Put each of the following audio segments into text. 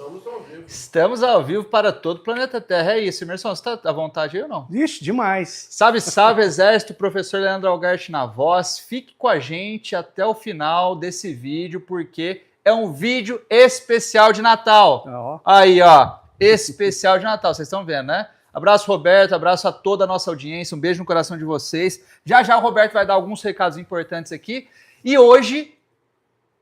Estamos ao vivo. Estamos ao vivo para todo o planeta Terra. É isso, Emerson, você está à vontade aí ou não? Ixi, demais. Salve, salve, Exército, professor Leandro Algart na voz. Fique com a gente até o final desse vídeo, porque é um vídeo especial de Natal. Ó. Aí, ó, especial de Natal, vocês estão vendo, né? Abraço, Roberto, abraço a toda a nossa audiência, um beijo no coração de vocês. Já já o Roberto vai dar alguns recados importantes aqui. E hoje,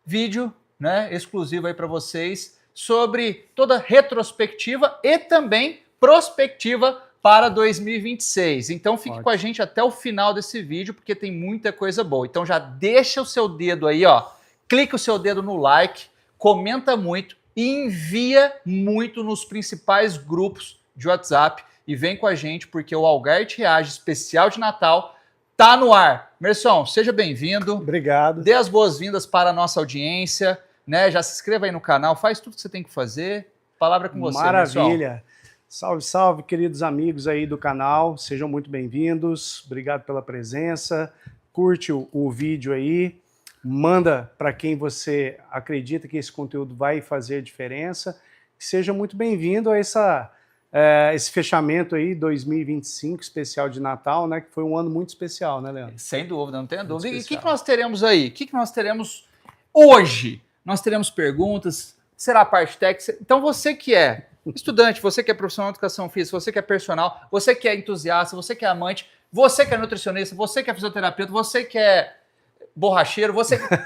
vídeo, né, exclusivo aí para vocês, sobre toda retrospectiva e também prospectiva para 2026. Então fique com a gente até o final desse vídeo, porque tem muita coisa boa. Então já deixa o seu dedo aí, ó, clica o seu dedo no like, comenta muito e envia muito nos principais grupos de WhatsApp e vem com a gente, porque o Algart Reage especial de Natal tá no ar. Emerson, seja bem-vindo. Obrigado. Dê as boas-vindas para a nossa audiência, né? Já se inscreva aí no canal, faz tudo que você tem que fazer. Palavra com você, Maravilha. Emerson. Salve, salve, queridos amigos aí do canal. Sejam muito bem-vindos. Obrigado pela presença. Curte o vídeo aí. Manda para quem você acredita que esse conteúdo vai fazer diferença. Seja muito bem-vindo a esse fechamento aí, 2025, especial de Natal, né? Que foi um ano muito especial, né, Leandro? Sem dúvida, não tenha dúvida. E o que especial. nós teremos aí? O que nós teremos hoje? Nós teremos perguntas, será a parte técnica. Então você que é estudante, você que é profissional de educação física, você que é personal, você que é entusiasta, você que é amante, você que é nutricionista, você que é fisioterapeuta, você que é borracheiro,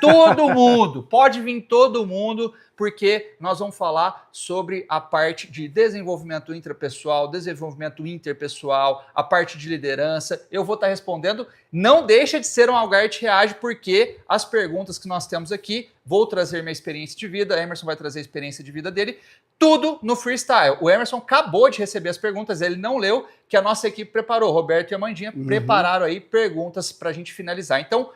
todo mundo, pode vir todo mundo, porque nós vamos falar sobre a parte de desenvolvimento intrapessoal, desenvolvimento interpessoal, a parte de liderança. Eu vou estar respondendo, não deixa de ser um Algart Reage, porque as perguntas que nós temos aqui, vou trazer minha experiência de vida, Emerson vai trazer a experiência de vida dele, tudo no freestyle. O Emerson acabou de receber as perguntas, ele não leu, que a nossa equipe preparou, Roberto e Amandinha prepararam aí perguntas para a gente finalizar. Então,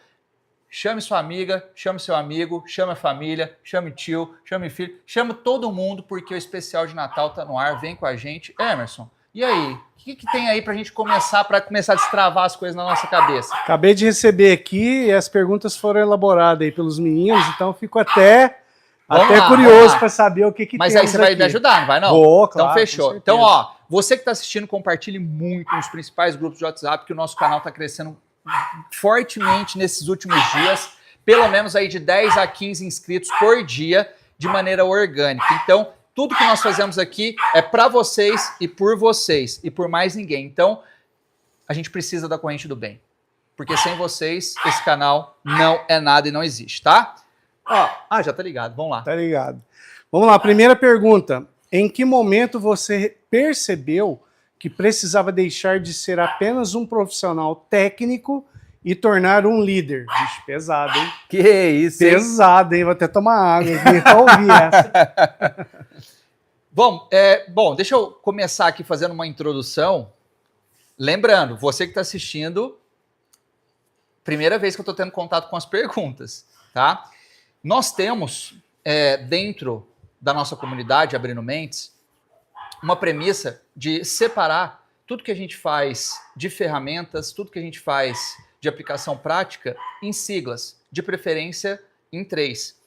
chame sua amiga, chame seu amigo, chame a família, chame tio, chame filho, chame todo mundo, porque o especial de Natal tá no ar, vem com a gente. Emerson, e aí? O que tem aí pra gente começar a destravar as coisas na nossa cabeça? Acabei de receber aqui e as perguntas foram elaboradas aí pelos meninos, então fico até curioso para saber o que Mas temos aí você vai aqui. me ajudar, não vai não? Vou, claro, então fechou. Então, ó, você que está assistindo, compartilhe muito nos principais grupos de WhatsApp, que o nosso canal está crescendo fortemente nesses últimos dias, pelo menos aí de 10 a 15 inscritos por dia, de maneira orgânica. Então, tudo que nós fazemos aqui é para vocês e por mais ninguém. Então, a gente precisa da corrente do bem, porque sem vocês, esse canal não é nada e não existe, tá? Ó, já tá ligado, vamos lá. Tá ligado. Vamos lá, primeira pergunta. Em que momento você percebeu que precisava deixar de ser apenas um profissional técnico e tornar um líder? Vixe, pesado, hein? Que isso, hein? Pesado, hein? Vou até tomar água aqui pra ouvir essa. Bom, deixa eu começar aqui fazendo uma introdução. Lembrando, você que está assistindo, primeira vez que eu estou tendo contato com as perguntas, tá? Nós temos, dentro da nossa comunidade, Abrindo Mentes, uma premissa de separar tudo que a gente faz de ferramentas, tudo que a gente faz de aplicação prática em siglas, de preferência em 3.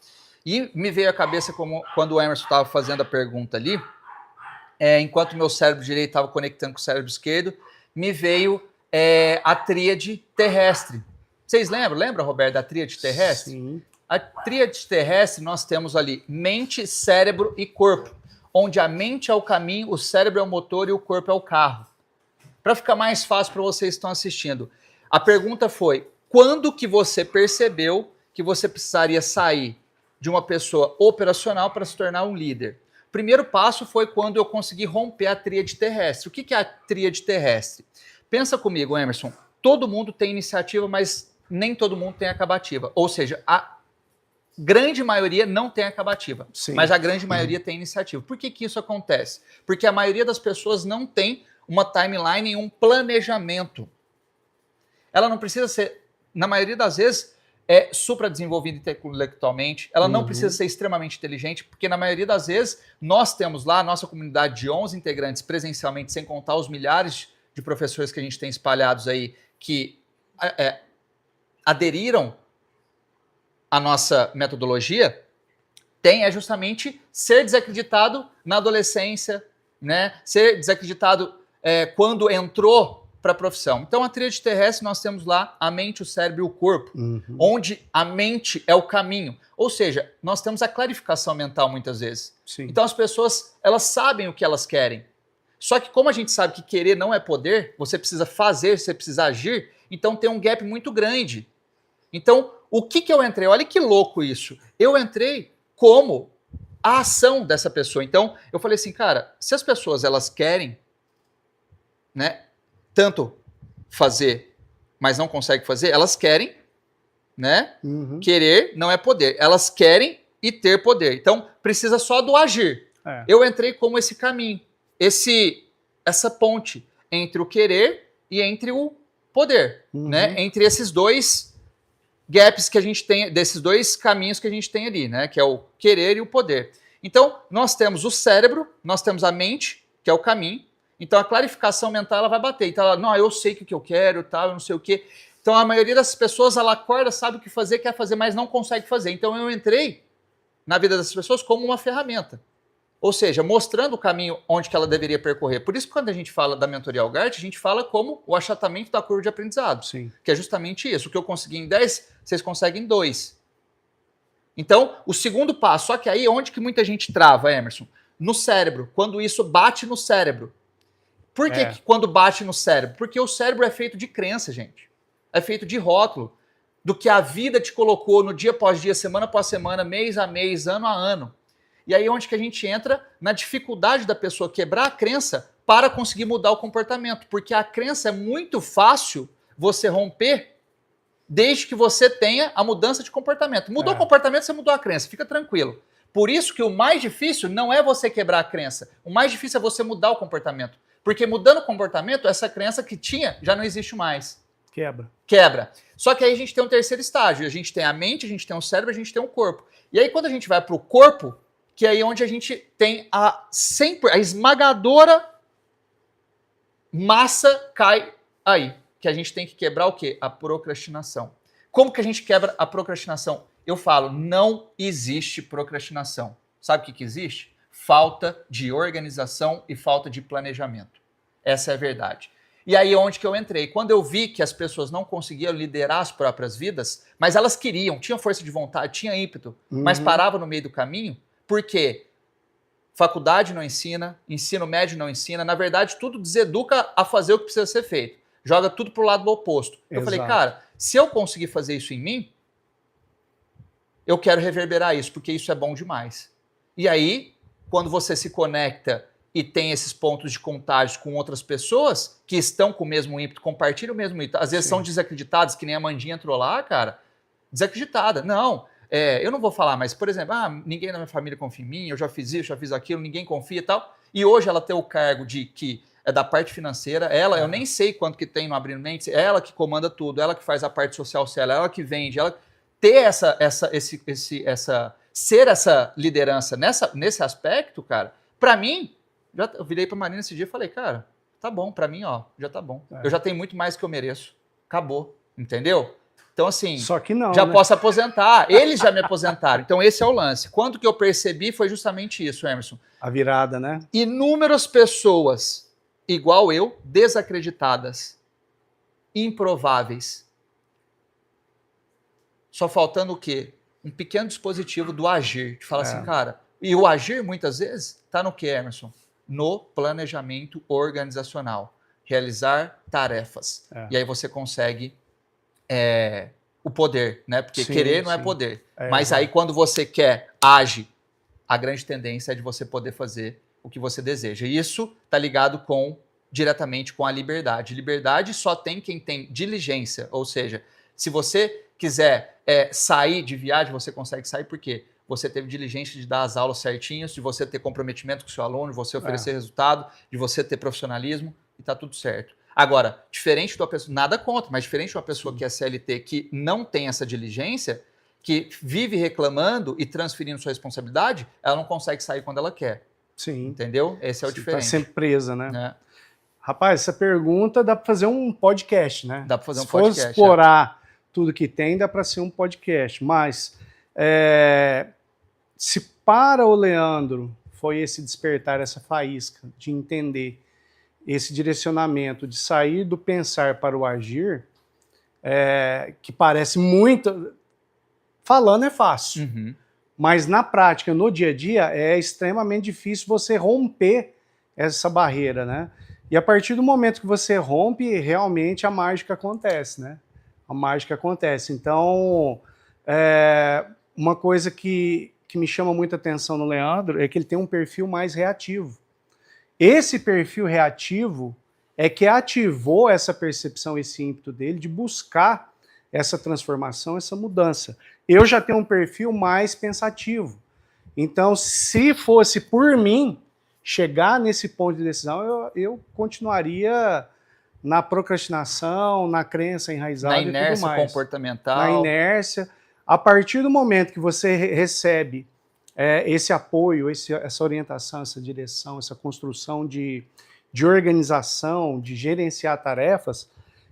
E me veio à cabeça, quando o Emerson estava fazendo a pergunta ali, enquanto meu cérebro direito estava conectando com o cérebro esquerdo, me veio a tríade terrestre. Vocês lembram? Lembra, Roberto, da tríade terrestre? Sim. A tríade terrestre, nós temos ali mente, cérebro e corpo, onde a mente é o caminho, o cérebro é o motor e o corpo é o carro. Para ficar mais fácil para vocês que estão assistindo, a pergunta foi: quando que você percebeu que você precisaria sair de uma pessoa operacional para se tornar um líder? O primeiro passo foi quando eu consegui romper a tríade terrestre. O que é a tríade terrestre? Pensa comigo, Emerson, todo mundo tem iniciativa, mas nem todo mundo tem acabativa. Ou seja, a grande maioria não tem acabativa, Sim. mas a grande maioria tem iniciativa. Por que isso acontece? Porque a maioria das pessoas não tem uma timeline e um planejamento. Ela não precisa ser, na maioria das vezes, supra-desenvolvida intelectualmente, ela não precisa ser extremamente inteligente, porque na maioria das vezes nós temos lá a nossa comunidade de 11 integrantes presencialmente, sem contar os milhares de professores que a gente tem espalhados aí, que aderiram à nossa metodologia. tem é justamente ser desacreditado na adolescência, né? Ser desacreditado quando entrou para a profissão. Então, a tríade terrestre, nós temos lá a mente, o cérebro e o corpo, onde a mente é o caminho. Ou seja, nós temos a clarificação mental muitas vezes. Sim. Então, as pessoas, elas sabem o que elas querem. Só que como a gente sabe que querer não é poder, você precisa fazer, você precisa agir, então tem um gap muito grande. Então, o que eu entrei? Olha que louco isso. Eu entrei como a ação dessa pessoa. Então, eu falei assim, cara, se as pessoas elas querem, né, tanto fazer, mas não conseguem fazer, elas querem, né? Querer não é poder. Elas querem e ter poder. Então, precisa só do agir. Eu entrei como esse caminho, essa ponte entre o querer e entre o poder, né? Entre esses dois gaps que a gente tem, desses dois caminhos que a gente tem ali, né? Que é o querer e o poder. Então, nós temos o cérebro, nós temos a mente, que é o caminho. Então, a clarificação mental, ela vai bater. Então, ela, não, eu sei o que eu quero, tal, eu não sei o quê. Então, a maioria das pessoas, ela acorda, sabe o que fazer, quer fazer, mas não consegue fazer. Então, eu entrei na vida dessas pessoas como uma ferramenta. Ou seja, mostrando o caminho onde que ela deveria percorrer. Por isso que quando a gente fala da mentoria Algart, a gente fala como o achatamento da curva de aprendizado. Sim. Que é justamente isso. O que eu consegui em 10, vocês conseguem em 2. Então, o segundo passo, só que aí onde que muita gente trava, Emerson? No cérebro, quando isso bate no cérebro. Por que quando bate no cérebro? Porque o cérebro é feito de crença, gente. É feito de rótulo. Do que a vida te colocou no dia após dia, semana após semana, mês a mês, ano a ano. E aí onde que a gente entra na dificuldade da pessoa quebrar a crença para conseguir mudar o comportamento. Porque a crença é muito fácil você romper desde que você tenha a mudança de comportamento. Mudou o comportamento, você mudou a crença, fica tranquilo. Por isso que o mais difícil não é você quebrar a crença. O mais difícil é você mudar o comportamento. Porque mudando o comportamento, essa crença que tinha já não existe mais. Quebra. Só que aí a gente tem um terceiro estágio. A gente tem a mente, a gente tem o cérebro, a gente tem o corpo. E aí quando a gente vai para o corpo, que é aí onde a gente tem a esmagadora massa cai aí. Que a gente tem que quebrar o quê? A procrastinação. Como que a gente quebra a procrastinação? Eu falo, não existe procrastinação. Sabe o que existe? Falta de organização e falta de planejamento. Essa é a verdade. E aí onde que eu entrei? Quando eu vi que as pessoas não conseguiam liderar as próprias vidas, mas elas queriam, tinham força de vontade, tinham ímpeto, mas paravam no meio do caminho, por quê? Faculdade não ensina, ensino médio não ensina, na verdade tudo deseduca a fazer o que precisa ser feito. Joga tudo pro lado do oposto. Eu falei, cara, se eu conseguir fazer isso em mim, eu quero reverberar isso, porque isso é bom demais. E aí, quando você se conecta e tem esses pontos de contágio com outras pessoas que estão com o mesmo ímpeto, compartilham o mesmo ímpeto, às vezes são desacreditadas, que nem a Mandinha entrou lá, cara, desacreditada. Não, eu não vou falar, mas, por exemplo, ninguém na minha família confia em mim, eu já fiz isso, já fiz aquilo, ninguém confia e tal. E hoje ela tem o cargo de que é da parte financeira, eu nem sei quanto que tem no Abrindo Mentes, ela que comanda tudo, ela que faz a parte social, ela que vende, ela ter ser essa liderança nesse aspecto, cara, pra mim, eu virei pra Marina esse dia e falei, cara, tá bom, pra mim, ó, já tá bom. Eu já tenho muito mais que eu mereço. Acabou, entendeu? Então, assim, só que não, já né? posso aposentar. Eles já me aposentaram. Então, esse é o lance. Quando que eu percebi foi justamente isso, Emerson. A virada, né? Inúmeras pessoas, igual eu, desacreditadas, improváveis. Só faltando o quê? Um pequeno dispositivo do agir. De falar assim, cara... E o agir, muitas vezes, está no quê, Emerson? No planejamento organizacional. Realizar tarefas. E aí você consegue o poder, né? Porque querer não é poder. Mas aí quando você quer, age, a grande tendência é de você poder fazer o que você deseja. E isso está ligado diretamente com a liberdade. Liberdade só tem quem tem diligência. Ou seja, se você quiser sair de viagem, você consegue sair por quê? Você teve diligência de dar as aulas certinhas, de você ter comprometimento com o seu aluno, de você oferecer resultado, de você ter profissionalismo, e tá tudo certo. Agora, diferente de uma pessoa, nada contra, mas diferente de uma pessoa que é CLT, que não tem essa diligência, que vive reclamando e transferindo sua responsabilidade, ela não consegue sair quando ela quer. Sim. Entendeu? Esse é o diferente. Tá sempre presa, né? Rapaz, essa pergunta dá para fazer um podcast, né? Dá para fazer um podcast. Se for explorar tudo que tem, dá para ser um podcast. Mas se para o Leandro foi esse despertar, essa faísca de entender esse direcionamento, de sair do pensar para o agir, que parece muito... Falando é fácil, mas na prática, no dia a dia, é extremamente difícil você romper essa barreira, né? E a partir do momento que você rompe, realmente a mágica acontece, né? A mágica acontece. Então, uma coisa que me chama muita atenção no Leandro é que ele tem um perfil mais reativo. Esse perfil reativo é que ativou essa percepção, esse ímpeto dele de buscar essa transformação, essa mudança. Eu já tenho um perfil mais pensativo. Então, se fosse por mim chegar nesse ponto de decisão, eu continuaria na procrastinação, na crença enraizada na e tudo inércia mais. comportamental. Na inércia. A partir do momento que você recebe esse apoio, essa orientação, essa direção, essa construção de organização, de gerenciar tarefas,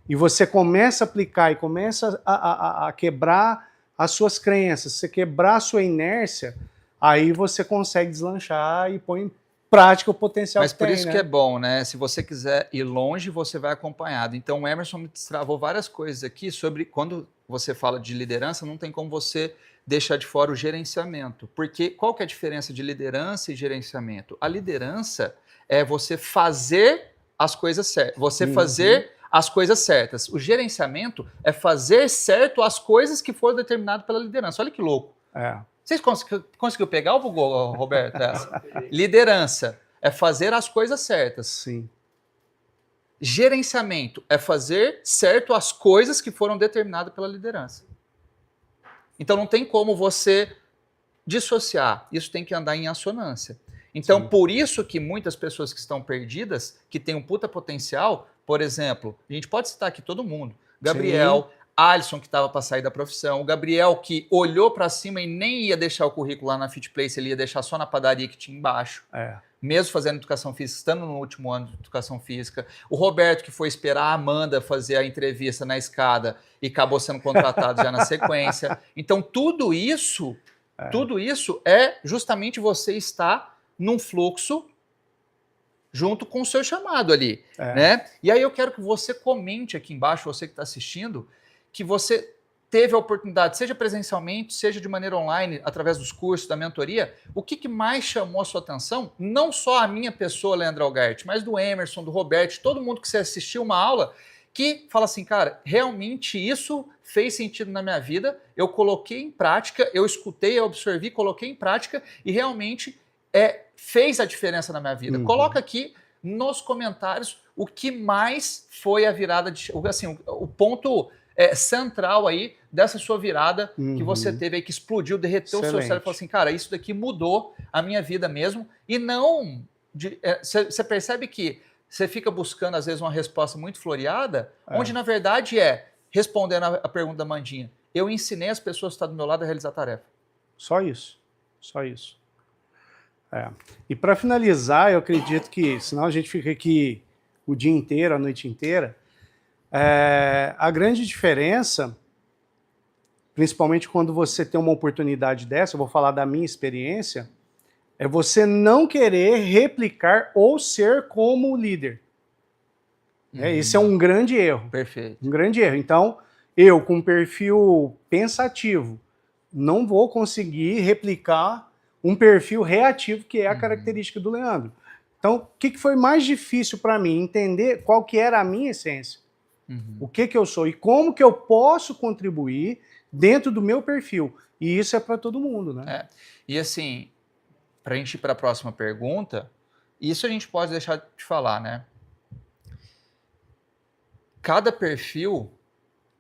e você começa a aplicar e começa a quebrar as suas crenças, você quebrar a sua inércia, aí você consegue deslanchar e põe em prática o potencial Mas que por tem, isso né? que é bom, né? Se você quiser ir longe, você vai acompanhado. Então o Emerson me destravou várias coisas aqui sobre quando você fala de liderança, não tem como você deixar de fora o gerenciamento. Porque qual que é a diferença de liderança e gerenciamento? A liderança é você fazer as coisas certas. Você fazer as coisas certas. O gerenciamento é fazer certo as coisas que foram determinadas pela liderança. Olha que louco. Vocês conseguiu pegar o Google, Roberto? Essa? Liderança é fazer as coisas certas. Sim. Gerenciamento é fazer certo as coisas que foram determinadas pela liderança. Então não tem como você dissociar. Isso tem que andar em assonância. Então, sim, por isso que muitas pessoas que estão perdidas, que têm um puta potencial, por exemplo, a gente pode citar aqui todo mundo. Gabriel, sim, Alisson, que estava para sair da profissão, o Gabriel, que olhou para cima e nem ia deixar o currículo lá na FitPlace, ele ia deixar só na padaria que tinha embaixo. Mesmo fazendo educação física, estando no último ano de educação física. O Roberto, que foi esperar a Amanda fazer a entrevista na escada e acabou sendo contratado já na sequência. Então, tudo isso é justamente você estar num fluxo junto com o seu chamado ali, né? E aí eu quero que você comente aqui embaixo, você que está assistindo, que você teve a oportunidade, seja presencialmente, seja de maneira online, através dos cursos, da mentoria, o que mais chamou a sua atenção? Não só a minha pessoa, Leandro Algart, mas do Emerson, do Roberto, todo mundo que você assistiu uma aula, que fala assim, cara, realmente isso fez sentido na minha vida, eu coloquei em prática, eu escutei, eu absorvi, coloquei em prática e realmente fez a diferença na minha vida. Coloca aqui nos comentários o que mais foi a virada, assim, o ponto central aí dessa sua virada que você teve aí, que explodiu, derreteu o seu cérebro e falou assim, cara, isso daqui mudou a minha vida mesmo. E não... Você percebe que você fica buscando, às vezes, uma resposta muito floreada, onde, na verdade, respondendo a pergunta da Mandinha, eu ensinei as pessoas que estão do meu lado a realizar a tarefa. Só isso. Só isso. E para finalizar, eu acredito que, senão a gente fica aqui o dia inteiro, a noite inteira, a grande diferença, principalmente quando você tem uma oportunidade dessa, eu vou falar da minha experiência, é você não querer replicar ou ser como o líder. Esse é um grande erro. Perfeito. Um grande erro. Então, eu com um perfil pensativo, não vou conseguir replicar um perfil reativo, que é a característica do Leandro. Então, o que foi mais difícil para mim? Entender qual que era a minha essência. O que eu sou e como que eu posso contribuir dentro do meu perfil. E isso é para todo mundo, né? E assim, para a gente ir para a próxima pergunta, isso a gente pode deixar de falar, né? Cada perfil,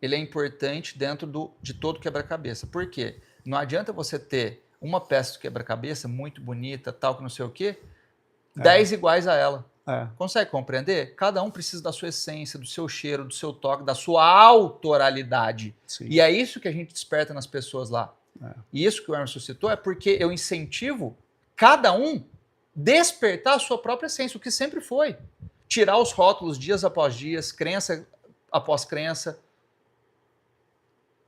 ele é importante dentro de todo quebra-cabeça. Por quê? Não adianta você ter uma peça de quebra-cabeça muito bonita, tal, que não sei o quê, 10 iguais a ela. Consegue compreender? Cada um precisa da sua essência, do seu cheiro, do seu toque, da sua autoralidade. Sim. E é isso que a gente desperta nas pessoas lá. E isso que o Emerson citou é porque eu incentivo cada um despertar a sua própria essência, o que sempre foi. Tirar os rótulos dias após dias, crença após crença.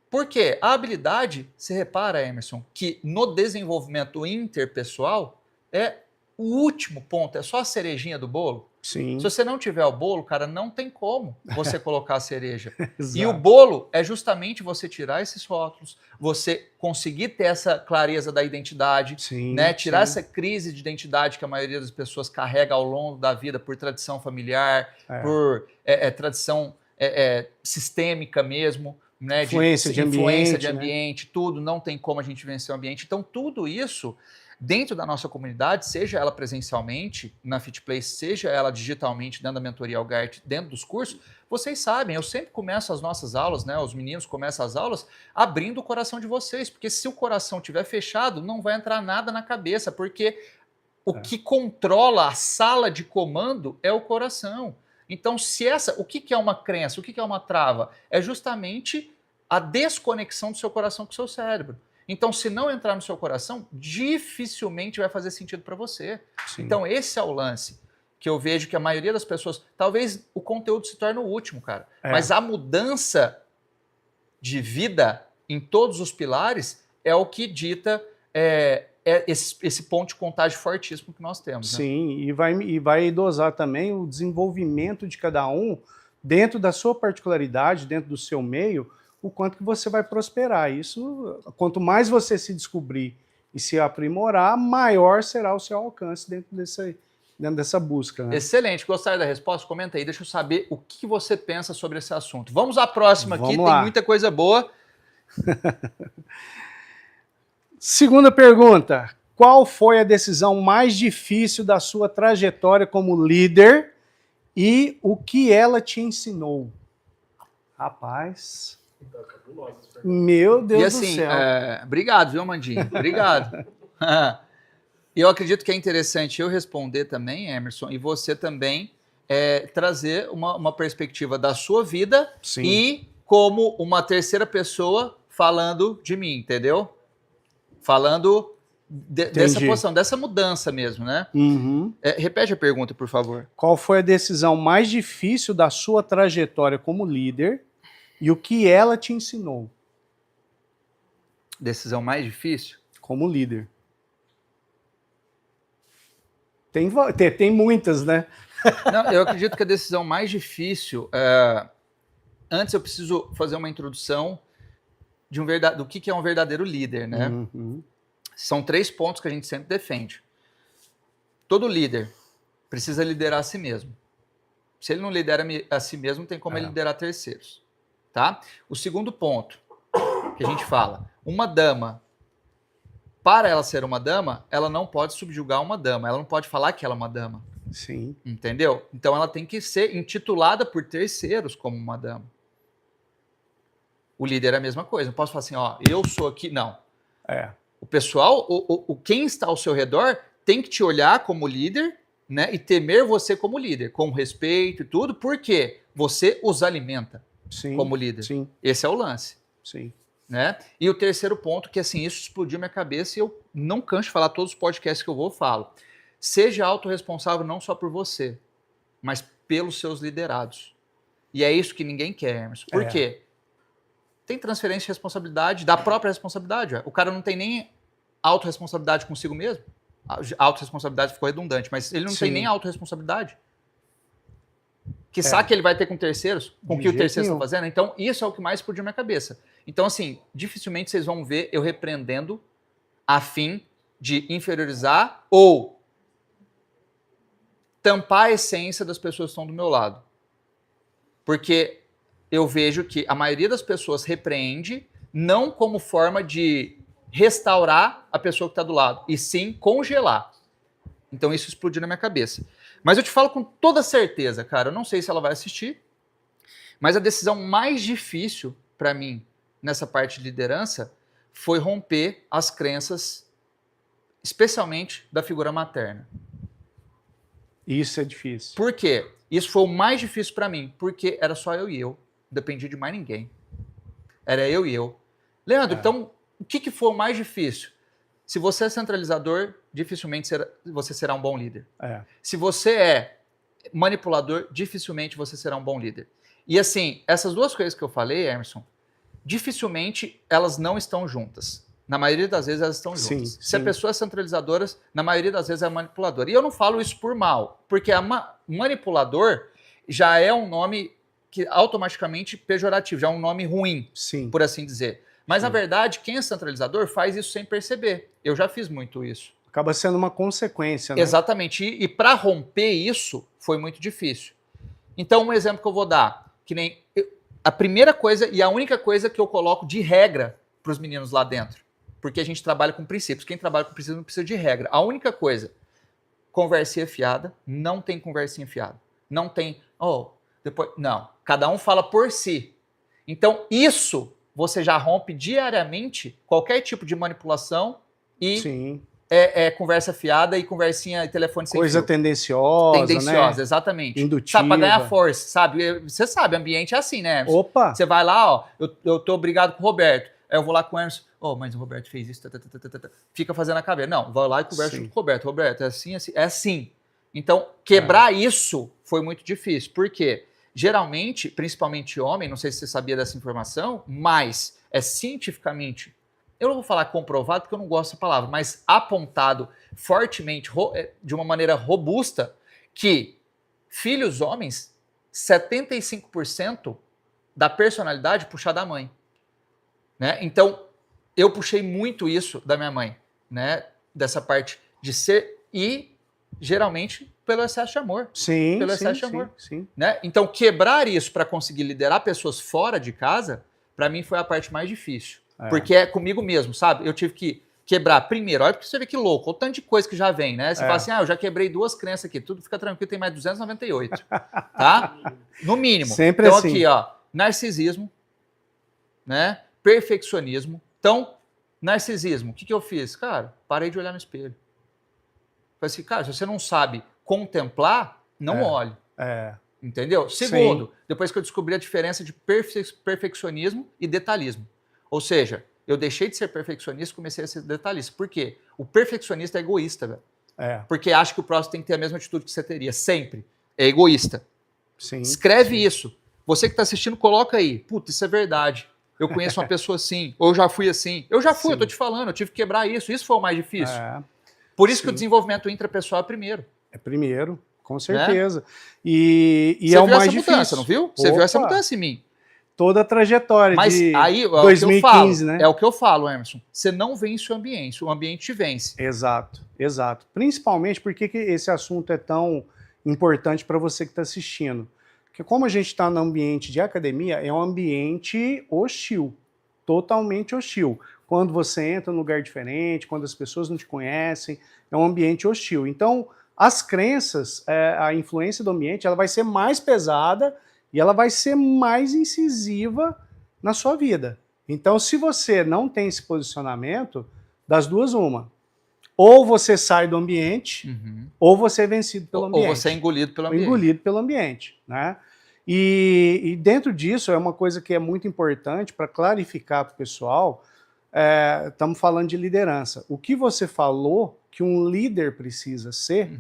Por quê? A habilidade, você repara, Emerson, que no desenvolvimento interpessoal é o último ponto, é só a cerejinha do bolo. Sim. Se você não tiver o bolo, cara, não tem como você colocar a cereja. Exato. E o bolo é justamente você tirar esses rótulos, você conseguir ter essa clareza da identidade, Sim, né? Tirar sim. essa crise de identidade que a maioria das pessoas carrega ao longo da vida por tradição familiar, por tradição sistêmica mesmo, né? Influência de influência ambiente, de ambiente, tudo, não tem como a gente vencer o ambiente. Então, tudo isso dentro da nossa comunidade, seja ela presencialmente na FitPlace, seja ela digitalmente dentro da mentoria Algart, dentro dos cursos, vocês sabem, eu sempre começo as nossas aulas, né? Os meninos começam as aulas abrindo o coração de vocês, porque se o coração estiver fechado, não vai entrar nada na cabeça, porque o que controla a sala de comando é o coração. Então, o que é uma crença? O que é uma trava? É justamente a desconexão do seu coração com o seu cérebro. Então, se não entrar no seu coração, dificilmente vai fazer sentido para você. Sim. Então, esse é o lance que eu vejo que a maioria das pessoas... Talvez o conteúdo se torne o último, cara. Mas a mudança de vida em todos os pilares é o que dita esse ponto de contágio fortíssimo que nós temos. Sim, né? e vai dosar também o desenvolvimento de cada um dentro da sua particularidade, dentro do seu meio, o quanto que você vai prosperar. Isso, quanto mais você se descobrir e se aprimorar, maior será o seu alcance dentro dessa busca. Né? Excelente. Gostaram da resposta? Comenta aí, deixa eu saber o que você pensa sobre esse assunto. Vamos à próxima aqui, tem muita coisa boa. Segunda pergunta. Qual foi a decisão mais difícil da sua trajetória como líder e o que ela te ensinou? Rapaz... Meu Deus e assim, do céu. Obrigado, viu, Mandinho? Obrigado. E eu acredito que é interessante eu responder também, Emerson, e você também trazer uma perspectiva da sua vida. Sim. E como uma terceira pessoa falando de mim, entendeu? Falando dessa posição, dessa mudança mesmo, né? Uhum. Repete a pergunta, por favor. Qual foi a decisão mais difícil da sua trajetória como líder e o que ela te ensinou? Decisão mais difícil? Como líder. Tem muitas, né? Não, eu acredito que a decisão mais difícil... Antes eu preciso fazer uma introdução do que é um verdadeiro líder, né? Uhum. São 3 pontos que a gente sempre defende. Todo líder precisa liderar a si mesmo. Se ele não lidera a si mesmo, não tem como ele liderar terceiros. Tá? O segundo ponto que a gente fala, uma dama, para ela ser uma dama, ela não pode subjugar uma dama, ela não pode falar que ela é uma dama. Sim. Entendeu? Então ela tem que ser intitulada por terceiros como uma dama. O líder é a mesma coisa, não posso falar assim, ó, eu sou aqui, não. O pessoal, quem está ao seu redor tem que te olhar como líder, né, e temer você como líder, com respeito e tudo, porque você os alimenta. Sim, como líder. Sim. Esse é o lance. Sim. Né? E o terceiro ponto, que assim, isso explodiu minha cabeça e eu não canso de falar, todos os podcasts que eu falo. Seja autorresponsável não só por você, mas pelos seus liderados. E é isso que ninguém quer, Emerson. Por quê? Tem transferência de responsabilidade, da própria responsabilidade. O cara não tem nem autorresponsabilidade consigo mesmo. A autorresponsabilidade ficou redundante, mas ele não tem nem autorresponsabilidade. Que sabe que ele vai ter com terceiros, com o que o terceiro está fazendo. Então, isso é o que mais explodiu na minha cabeça. Então, assim, dificilmente vocês vão ver eu repreendendo a fim de inferiorizar ou tampar a essência das pessoas que estão do meu lado. Porque eu vejo que a maioria das pessoas repreende não como forma de restaurar a pessoa que está do lado, e sim congelar. Então, isso explodiu na minha cabeça. Mas eu te falo com toda certeza, cara, eu não sei se ela vai assistir, mas a decisão mais difícil para mim nessa parte de liderança foi romper as crenças, especialmente da figura materna. Isso é difícil. Por quê? Isso foi o mais difícil para mim, porque era só eu e eu, não dependia de mais ninguém. Era eu e eu. Leandro, então, o que foi o mais difícil? Se você é centralizador, dificilmente você será um bom líder. Se você é manipulador, dificilmente você será um bom líder. E assim, essas duas coisas que eu falei, Emerson, dificilmente elas não estão juntas. Na maioria das vezes elas estão juntas. Se a pessoa é centralizadora, na maioria das vezes é manipuladora. E eu não falo isso por mal, porque manipulador já é um nome que automaticamente pejorativo, já é um nome ruim, por assim dizer. Mas, na verdade, quem é centralizador faz isso sem perceber. Eu já fiz muito isso. Acaba sendo uma consequência, né? Exatamente. E para romper isso, foi muito difícil. Então, um exemplo que eu vou dar, que nem a primeira coisa e a única coisa que eu coloco de regra para os meninos lá dentro, porque a gente trabalha com princípios. Quem trabalha com princípios não precisa de regra. A única coisa, conversinha fiada, não tem conversinha fiada. Não tem, depois, não. Cada um fala por si. Então, isso você já rompe diariamente qualquer tipo de manipulação e conversa fiada e conversinha e telefone sem coisa fio. Tendenciosa, né? Exatamente. Indutiva. Sabe, pra ganhar força, sabe? Você sabe, ambiente é assim, né, Emerson? Opa! Você vai lá, eu tô brigado com o Roberto. Aí eu vou lá com o Emerson, mas o Roberto fez isso, fica fazendo a cabeça. Não, vou lá e converso com o Roberto. Roberto, é assim, assim, é assim. Então, quebrar isso foi muito difícil. Por quê? Geralmente, principalmente homem, não sei se você sabia dessa informação, mas é cientificamente, eu não vou falar comprovado porque eu não gosto dessa palavra, mas apontado fortemente, de uma maneira robusta, que filhos homens, 75% da personalidade puxa da mãe. Né? Então, eu puxei muito isso da minha mãe, né? Dessa parte de ser e, geralmente, pelo excesso de amor. Pelo excesso de amor. Né? Então, quebrar isso para conseguir liderar pessoas fora de casa, para mim foi a parte mais difícil. Porque é comigo mesmo, sabe? Eu tive que quebrar primeiro. Olha, porque você vê que louco, o tanto de coisa que já vem, né? Você fala assim, eu já quebrei 2 crenças aqui, tudo fica tranquilo, tem mais 298, tá? No mínimo. Sempre então, assim. Aqui, ó, narcisismo, né? Perfeccionismo. Então, narcisismo, o que eu fiz? Cara, parei de olhar no espelho. Falei assim, cara, se você não sabe contemplar, não olhe. Entendeu? Segundo, depois que eu descobri a diferença de perfeccionismo e detalhismo. Ou seja, eu deixei de ser perfeccionista e comecei a ser detalhista. Por quê? O perfeccionista é egoísta, velho. Porque acha que o próximo tem que ter a mesma atitude que você teria. Sempre. É egoísta. Escreve isso. Você que está assistindo, coloca aí. Puta, isso é verdade. Eu conheço uma pessoa assim. Ou eu já fui assim. Eu já fui, eu tô te falando. Eu tive que quebrar isso. Isso foi o mais difícil. Por isso que o desenvolvimento intrapessoal é primeiro. É primeiro, com certeza. Né? E você é o viu mais essa difícil. Mudança, não viu? Você viu essa mudança em mim. Toda a trajetória de aí, 2015, né? É o que eu falo, Emerson. Você não vence o ambiente te vence. Exato. Principalmente porque que esse assunto é tão importante para você que está assistindo. Porque como a gente está no ambiente de academia, é um ambiente hostil, totalmente hostil. Quando você entra num lugar diferente, quando as pessoas não te conhecem, é um ambiente hostil. Então, as crenças, a influência do ambiente, ela vai ser mais pesada e ela vai ser mais incisiva na sua vida. Então, se você não tem esse posicionamento, das duas, uma. Ou você sai do ambiente, ou você é vencido pelo ambiente. Ou você é engolido pelo ambiente. Engolido pelo ambiente, né? E dentro disso, é uma coisa que é muito importante para clarificar para o pessoal, estamos falando de liderança. O que você falou que um líder precisa ser,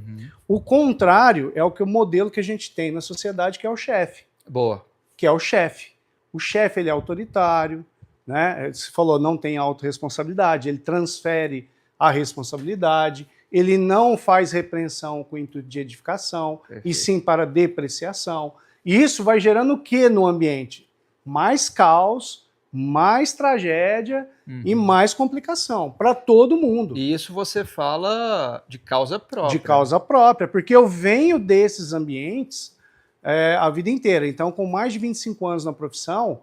o contrário é o modelo que a gente tem na sociedade, que é o chefe. Boa. Que é o chefe. O chefe, ele é autoritário, né? Você falou, não tem autorresponsabilidade, ele transfere a responsabilidade, ele não faz repreensão com o intuito de edificação, e sim para depreciação. E isso vai gerando o que no ambiente? Mais caos, mais tragédia e mais complicação para todo mundo. E isso você fala de causa própria. De causa própria, porque eu venho desses ambientes a vida inteira. Então, com mais de 25 anos na profissão,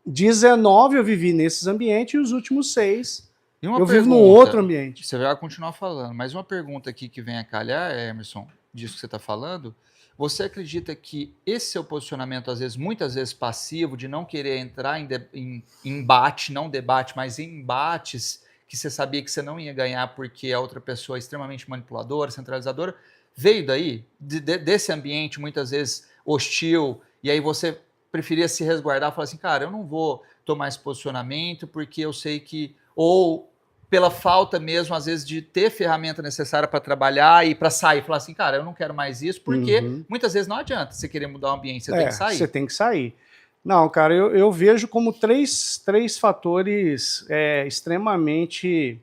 19 eu vivi nesses ambientes e os últimos 6 eu vivo num outro ambiente. Você vai continuar falando, mas uma pergunta aqui que vem a calhar, Emerson, disso que você está falando, você acredita que esse seu posicionamento, às vezes, muitas vezes passivo, de não querer entrar em embate, não debate, mas em embates que você sabia que você não ia ganhar porque a outra pessoa é extremamente manipuladora, centralizadora, veio daí, desse ambiente muitas vezes hostil, e aí você preferia se resguardar e falar assim, cara, eu não vou tomar esse posicionamento porque eu sei que, ou pela falta mesmo, às vezes, de ter ferramenta necessária para trabalhar e para sair, falar assim, cara, eu não quero mais isso, porque muitas vezes não adianta você querer mudar o ambiente, você tem que sair. Você tem que sair. Não, cara, eu vejo como três fatores extremamente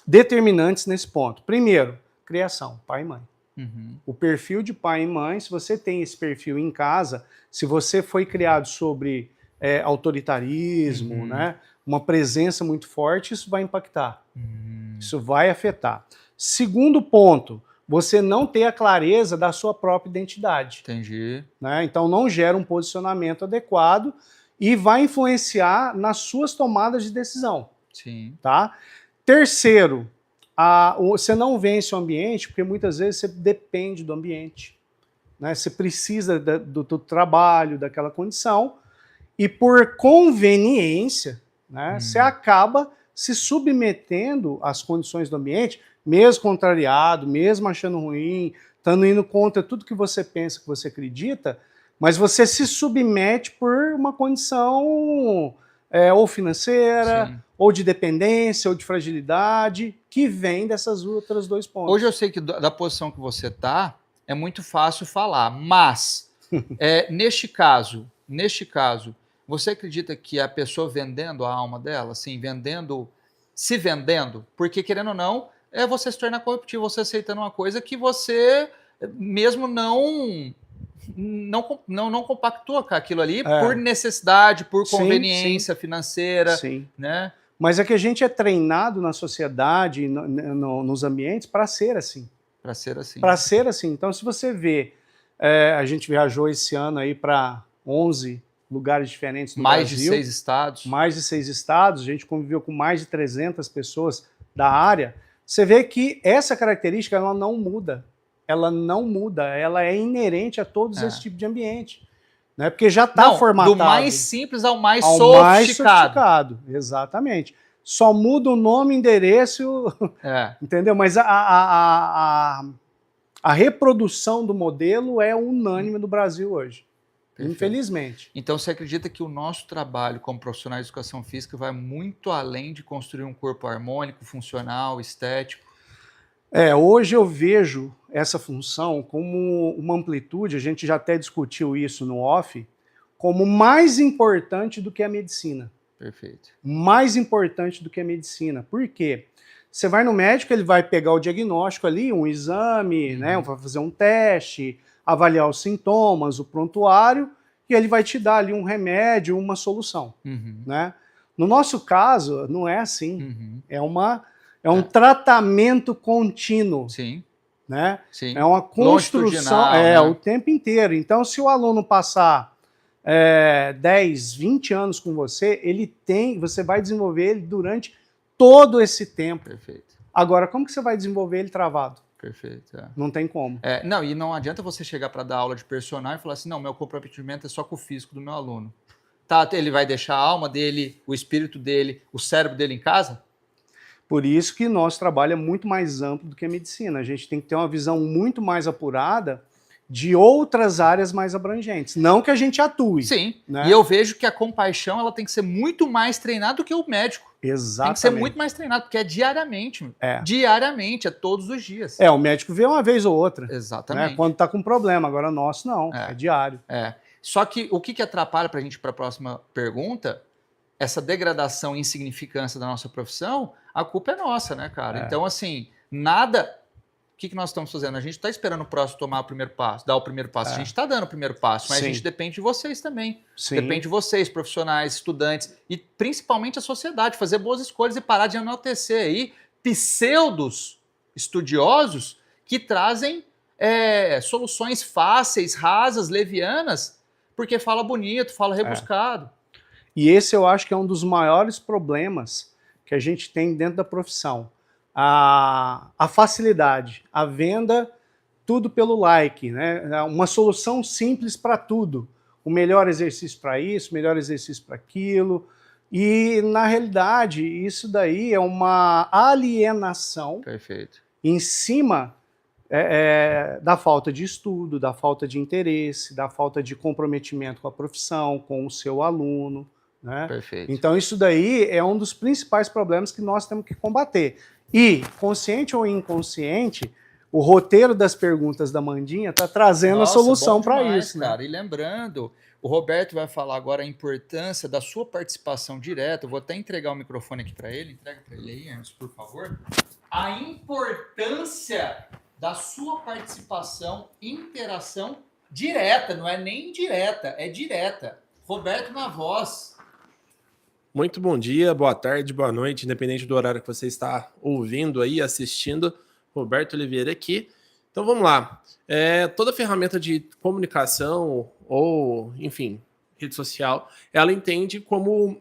determinantes nesse ponto. Primeiro, criação, pai e mãe. Uhum. O perfil de pai e mãe, se você tem esse perfil em casa, se você foi criado sobre autoritarismo, né, uma presença muito forte, isso vai impactar. Isso vai afetar. Segundo ponto, você não ter a clareza da sua própria identidade. Entendi. Né? Então não gera um posicionamento adequado e vai influenciar nas suas tomadas de decisão. Sim. Tá? Terceiro, você não vence o ambiente porque muitas vezes você depende do ambiente. Né? Você precisa do trabalho, daquela condição, e por conveniência, né, você acaba se submetendo às condições do ambiente, mesmo contrariado, mesmo achando ruim, estando indo contra tudo que você pensa, que você acredita, mas você se submete por uma condição ou financeira, Sim. ou de dependência, ou de fragilidade, que vem dessas outras dois pontos. Hoje eu sei que da posição que você está, é muito fácil falar, mas neste caso, você acredita que a pessoa vendendo a alma dela, assim, se vendendo, porque querendo ou não, é você se tornar corruptível, você aceitando uma coisa que você mesmo não compactua com aquilo ali por necessidade, por conveniência financeira, né? Mas é que a gente é treinado na sociedade, nos ambientes, para ser assim. Para ser assim. Para ser assim. Então, se você vê, a gente viajou esse ano aí para 11 lugares diferentes do Brasil. Mais de 6 estados. Mais de 6 estados, a gente conviveu com mais de 300 pessoas da área. Você vê que essa característica, ela não muda. Ela não muda, ela é inerente a todos esse tipo de ambiente. Né? Porque já está formatado. Do mais simples ao mais sofisticado. Exatamente. Só muda o nome, endereço, entendeu? Mas a reprodução do modelo é unânime no Brasil hoje. Perfeito. Infelizmente. Então você acredita que o nosso trabalho como profissionais de educação física vai muito além de construir um corpo harmônico, funcional, estético? Hoje eu vejo essa função como uma amplitude, a gente já até discutiu isso no off, como mais importante do que a medicina. Perfeito. Mais importante do que a medicina. Por quê? Você vai no médico, ele vai pegar o diagnóstico ali, um exame, né, vai fazer um teste, avaliar os sintomas, o prontuário, e ele vai te dar ali um remédio, uma solução. Né? No nosso caso, não é assim. É um tratamento contínuo. Sim. Né? Sim. É uma construção né? O tempo inteiro. Então, se o aluno passar 10, 20 anos com você, você vai desenvolver ele durante todo esse tempo. Perfeito. Agora, como que você vai desenvolver ele travado? Perfeito. Não tem como. Não, e não adianta você chegar para dar aula de personal e falar assim, não, meu comprometimento é só com o físico do meu aluno. Tá, ele vai deixar a alma dele, o espírito dele, o cérebro dele em casa? Por isso que nosso trabalho é muito mais amplo do que a medicina. A gente tem que ter uma visão muito mais apurada de outras áreas mais abrangentes. Não que a gente atue. Sim, né? E eu vejo que a compaixão ela tem que ser muito mais treinada do que o médico. Exatamente. Tem que ser muito mais treinado, porque é diariamente. Diariamente, é todos os dias. O médico vê uma vez ou outra. Exatamente. Né? Quando está com problema. Agora, nosso não. É diário. Só que o que atrapalha para a gente ir para a próxima pergunta, essa degradação e insignificância da nossa profissão, a culpa é nossa, né, cara? Então, assim, nada... O que nós estamos fazendo? A gente está esperando o próximo tomar o primeiro passo, dar o primeiro passo. A gente está dando o primeiro passo, mas a gente depende de vocês também. Depende de vocês, profissionais, estudantes e principalmente a sociedade, fazer boas escolhas e parar de enaltecer aí pseudos estudiosos que trazem soluções fáceis, rasas, levianas, porque fala bonito, fala rebuscado. E esse eu acho que é um dos maiores problemas que a gente tem dentro da profissão. A facilidade, a venda, tudo pelo like, né? Uma solução simples para tudo. O melhor exercício para isso, o melhor exercício para aquilo. E, na realidade, isso daí é uma alienação em cima da falta de estudo, da falta de interesse, da falta de comprometimento com a profissão, com o seu aluno. Né? Então, isso daí é um dos principais problemas que nós temos que combater. E, consciente ou inconsciente, o roteiro das perguntas da Mandinha está trazendo a solução para isso. Cara. Né? E lembrando, O Roberto vai falar agora a importância da sua participação direta. Eu vou até entregar o microfone aqui para ele. Entrega para ele aí, Emerson, por favor. A importância da sua participação, interação direta. Não é nem indireta, é direta. Roberto na voz. Muito bom dia, boa tarde, boa noite, independente do horário que você está ouvindo aí, assistindo. Roberto Oliveira aqui. Então vamos lá. Toda ferramenta de comunicação ou, enfim, rede social, ela entende como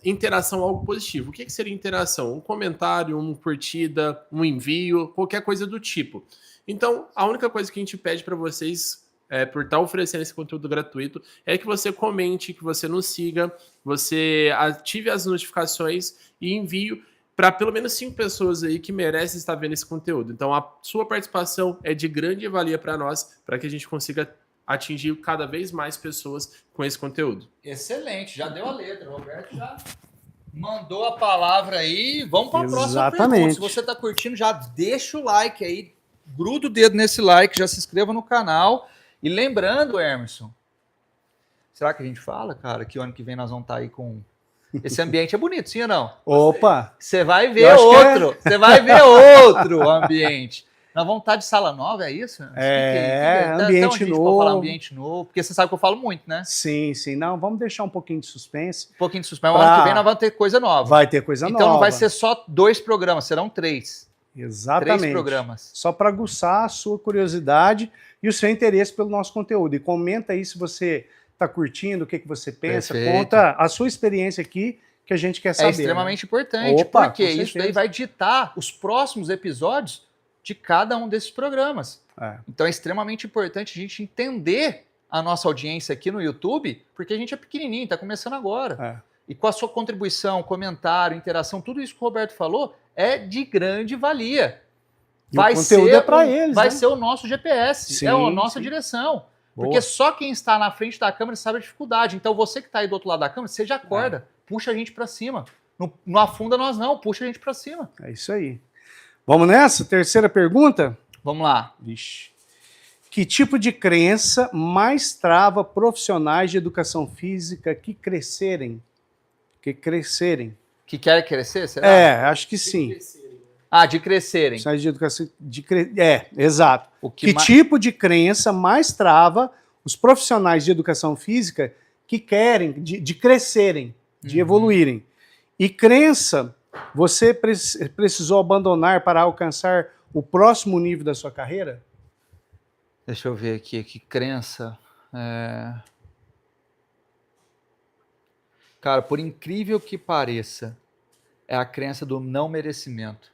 interação algo positivo. O que seria interação? Um comentário, uma curtida, um envio, qualquer coisa do tipo. Então, a única coisa que a gente pede para vocês, por estar oferecendo esse conteúdo gratuito, é que você comente, que você nos siga, você ative as notificações e envie para pelo menos 5 pessoas aí que merecem estar vendo esse conteúdo. Então, a sua participação é de grande valia para nós, para que a gente consiga atingir cada vez mais pessoas com esse conteúdo. Excelente, já deu a letra. O Roberto já mandou a palavra aí. Vamos para a próxima pergunta. Se você está curtindo, já deixa o like aí, gruda o dedo nesse like, já se inscreva no canal. E lembrando, Emerson, será que a gente fala, cara, que o ano que vem nós vamos estar aí com... Esse ambiente é bonito, sim ou não? Opa! Você vai ver outro. Você vai ver outro ambiente. Nós vamos estar de sala nova, é isso? Ambiente então, novo. Pode falar ambiente novo, porque você sabe que eu falo muito, né? Sim. Não, vamos deixar um pouquinho de suspense. Um pouquinho de suspense. Ano que vem nós vamos ter coisa nova. Vai ter coisa nova. Então não vai ser só 2 programas, serão 3. Exatamente. 3 programas. Só para aguçar a sua curiosidade e o seu interesse pelo nosso conteúdo. E comenta aí se você está curtindo, o que você pensa. Perfeito. Conta a sua experiência aqui, que a gente quer saber. É extremamente importante, porque isso daí vai ditar os próximos episódios de cada um desses programas. Então é extremamente importante a gente entender a nossa audiência aqui no YouTube, porque a gente é pequenininho, está começando agora. E com a sua contribuição, comentário, interação, tudo isso que o Roberto falou é de grande valia. Vai o conteúdo é para eles. Vai ser o nosso GPS, é a nossa direção. Boa. Porque só quem está na frente da câmera sabe a dificuldade. Então você que está aí do outro lado da câmera, você já acorda, puxa a gente para cima. Não afunda nós não, puxa a gente para cima. É isso aí. Vamos nessa? Terceira pergunta? Vamos lá. Vixe. Que tipo de crença mais trava profissionais de educação física que crescerem? Que quer crescer, será? Acho que sim. De crescerem. De educação, exato. Que mais... tipo de crença mais trava os profissionais de educação física que querem de crescerem, de evoluírem? E crença, você precisou abandonar para alcançar o próximo nível da sua carreira? Deixa eu ver aqui, que crença... Cara, por incrível que pareça, é a crença do não merecimento.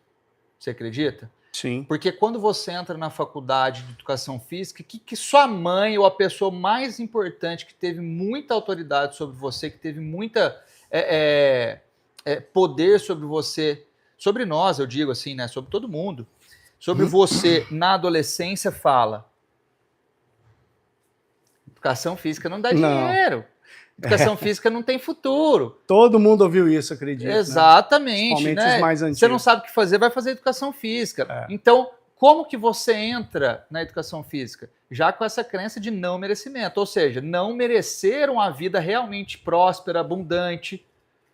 Você acredita? Sim. Porque quando você entra na faculdade de educação física, que sua mãe ou a pessoa mais importante que teve muita autoridade sobre você, que teve muita poder sobre você, sobre nós, eu digo assim, né? Sobre todo mundo, sobre você na adolescência fala: educação física não dá dinheiro. Educação física não tem futuro. Todo mundo ouviu isso, acredito. Exatamente. Né? Principalmente os mais antigos. Você não sabe o que fazer, vai fazer educação física. Então, como que você entra na educação física? Já com essa crença de não merecimento. Ou seja, não mereceram a vida realmente próspera, abundante,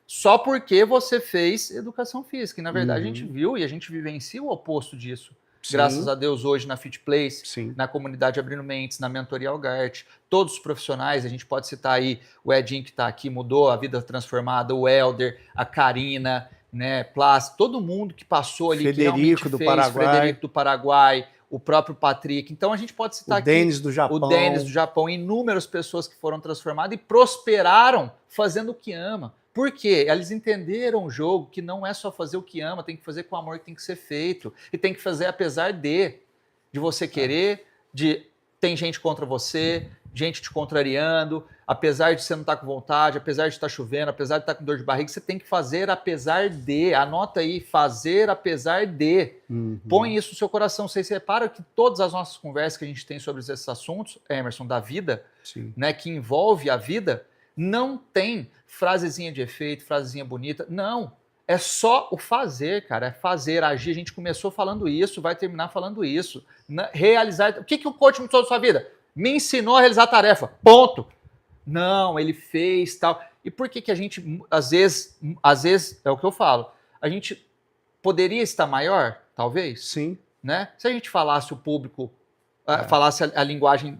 só porque você fez educação física. E, na verdade, a gente viu e a gente vivencia o oposto disso. Sim. Graças a Deus, hoje na Fit Place, na comunidade Abrindo Mentes, na mentoria Algart, todos os profissionais, a gente pode citar aí o Edinho que está aqui, mudou a vida transformada, o Helder, a Karina, né, Plas, todo mundo que passou ali, Frederico do Paraguai. Frederico do Paraguai, o próprio Patrick. Então a gente pode citar aqui Denis do Japão. O Denis do Japão, inúmeras pessoas que foram transformadas e prosperaram fazendo o que ama. Por quê? Eles entenderam o jogo, que não é só fazer o que ama, tem que fazer com o amor que tem que ser feito. E tem que fazer apesar de você querer, tem gente contra você, gente te contrariando, apesar de você não estar com vontade, apesar de estar chovendo, apesar de estar com dor de barriga, você tem que fazer apesar de. Anota aí, fazer apesar de. Põe isso no seu coração. Você repara que todas as nossas conversas que a gente tem sobre esses assuntos, Emerson, da vida, né, que envolve a vida, não tem frasezinha de efeito, frasezinha bonita. Não. É só o fazer, cara. É fazer, agir. A gente começou falando isso, vai terminar falando isso. Realizar. O que o coach mudou da sua vida? Me ensinou a realizar a tarefa. Ponto. Não, ele fez tal. E por que a gente, às vezes, é o que eu falo, a gente poderia estar maior, talvez? Sim. Né? Se a gente falasse o público, falasse a linguagem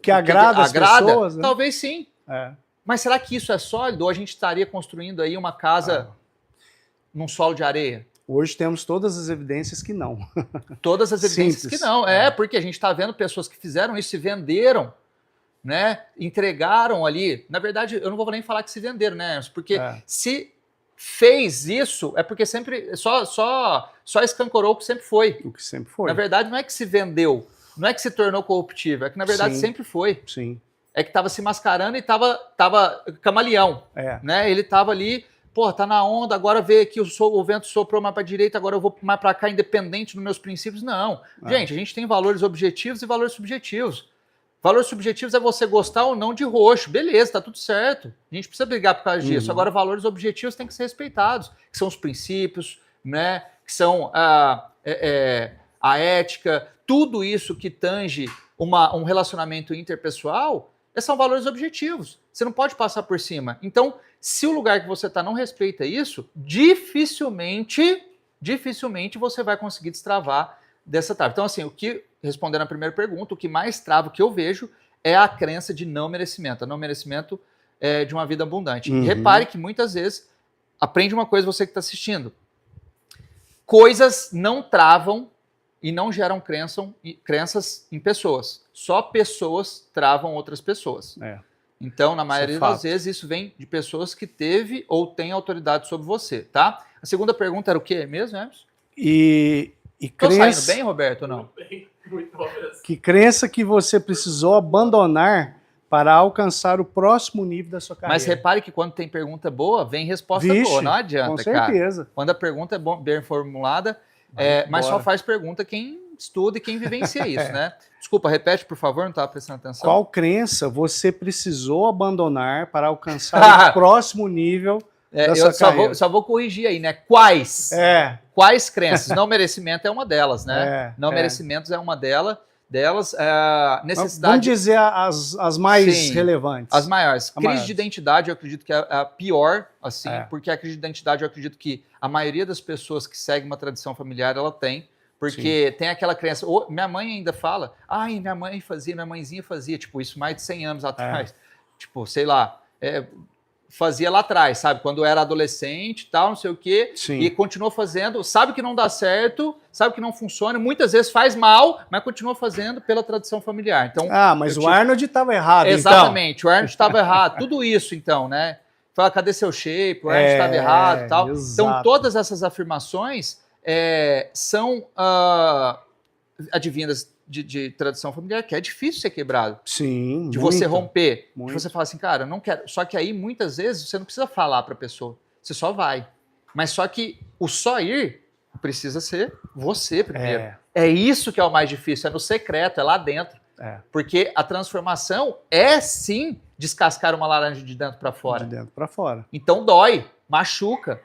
que agrada as pessoas, né? Talvez sim. Mas será que isso é sólido ou a gente estaria construindo aí uma casa num solo de areia? Hoje temos todas as evidências que não. Todas as evidências Simples. que não. Porque a gente está vendo pessoas que fizeram isso, se venderam, né? Entregaram ali. Na verdade, eu não vou nem falar que se venderam, né? Porque se fez isso, é porque sempre só escancorou o que sempre foi. O que sempre foi. Na verdade, não é que se vendeu, não é que se tornou corruptível, é que na verdade sempre foi. Sim. É que estava se mascarando e tava camaleão. Né? Ele estava ali, tá na onda, agora veio aqui, o vento soprou mais para a direita, agora eu vou mais para cá, independente dos meus princípios. Não. Gente, a gente tem valores objetivos e valores subjetivos. Valores subjetivos é você gostar ou não de roxo. Beleza, tá tudo certo. A gente precisa brigar por causa disso. Agora, valores objetivos têm que ser respeitados, que são os princípios, né? Que são a ética, tudo isso que tange um relacionamento interpessoal, são valores objetivos. Você não pode passar por cima. Então, se o lugar que você está não respeita isso, dificilmente você vai conseguir destravar dessa trava. Então, assim, respondendo a primeira pergunta, o que mais trava, o que eu vejo, é a crença de não merecimento. A não merecimento de uma vida abundante. E repare que muitas vezes, aprende uma coisa você que está assistindo. Coisas não travam e não geram crenças em pessoas. Só pessoas travam outras pessoas. Então, na maioria das vezes, isso vem de pessoas que teve ou tem autoridade sobre você, tá? A segunda pergunta era o quê mesmo, Emerson? Tô saindo bem, Roberto, ou não? Muito bom. Que crença que você precisou abandonar para alcançar o próximo nível da sua carreira. Mas repare que quando tem pergunta boa, vem resposta boa. Não adianta, com certeza. Cara. Quando a pergunta é bem formulada, mas só faz pergunta quem estuda e quem vivencia isso, né? Desculpa, repete, por favor, não estava prestando atenção. Qual crença você precisou abandonar para alcançar o próximo nível da sua carreira? Só vou corrigir aí, né? Quais? Quais crenças? Não merecimento é uma delas, né? Não merecimentos é uma delas. Necessidade... Vamos dizer as mais relevantes. As maiores. Crise de identidade, eu acredito que é a pior, assim, porque a crise de identidade, eu acredito que a maioria das pessoas que seguem uma tradição familiar, ela tem, porque tem aquela crença... minha mãe ainda fala, minha mãezinha fazia, tipo, isso mais de 100 anos atrás. Tipo, sei lá... fazia lá atrás, sabe? Quando era adolescente e tal, não sei o quê, e continuou fazendo, sabe que não dá certo, sabe que não funciona, muitas vezes faz mal, mas continua fazendo pela tradição familiar. Então, mas o Arnold estava errado, exatamente, então. O Arnold estava errado, tudo isso, então, né? Fala, cadê seu shape? O Arnold estava errado e tal. Exato. Então, todas essas afirmações são advindas de tradição familiar, que é difícil ser quebrado. Sim, de você romper. Muito. De você falar assim, cara, eu não quero. Só que aí, muitas vezes, você não precisa falar para a pessoa. Você só vai. Mas só que o só ir precisa ser você primeiro. É isso que é o mais difícil, é no secreto, é lá dentro. Porque a transformação é, sim, descascar uma laranja de dentro para fora. De dentro para fora. Então dói, machuca.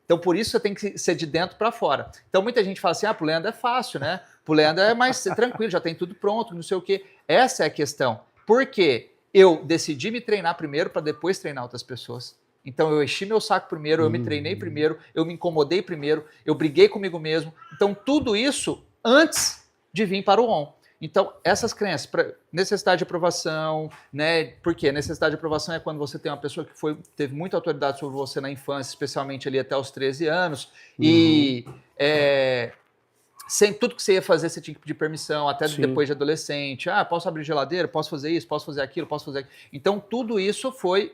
Então, por isso, você tem que ser de dentro para fora. Então, muita gente fala assim, pro Leandro é fácil, né? Pro Leandro é mais tranquilo, já tem tudo pronto, não sei o quê. Essa é a questão. Por quê? Eu decidi me treinar primeiro para depois treinar outras pessoas. Então, eu enchi meu saco primeiro, eu me treinei primeiro, eu me incomodei primeiro, eu briguei comigo mesmo. Então, tudo isso antes de vir para o ON. Então, essas crenças, necessidade de aprovação, né? Por quê? Necessidade de aprovação é quando você tem uma pessoa que teve muita autoridade sobre você na infância, especialmente ali até os 13 anos, e sempre, tudo que você ia fazer, você tinha que pedir permissão, até depois de adolescente. Posso abrir geladeira? Posso fazer isso? Posso fazer aquilo? Posso fazer aquilo? Então, tudo isso foi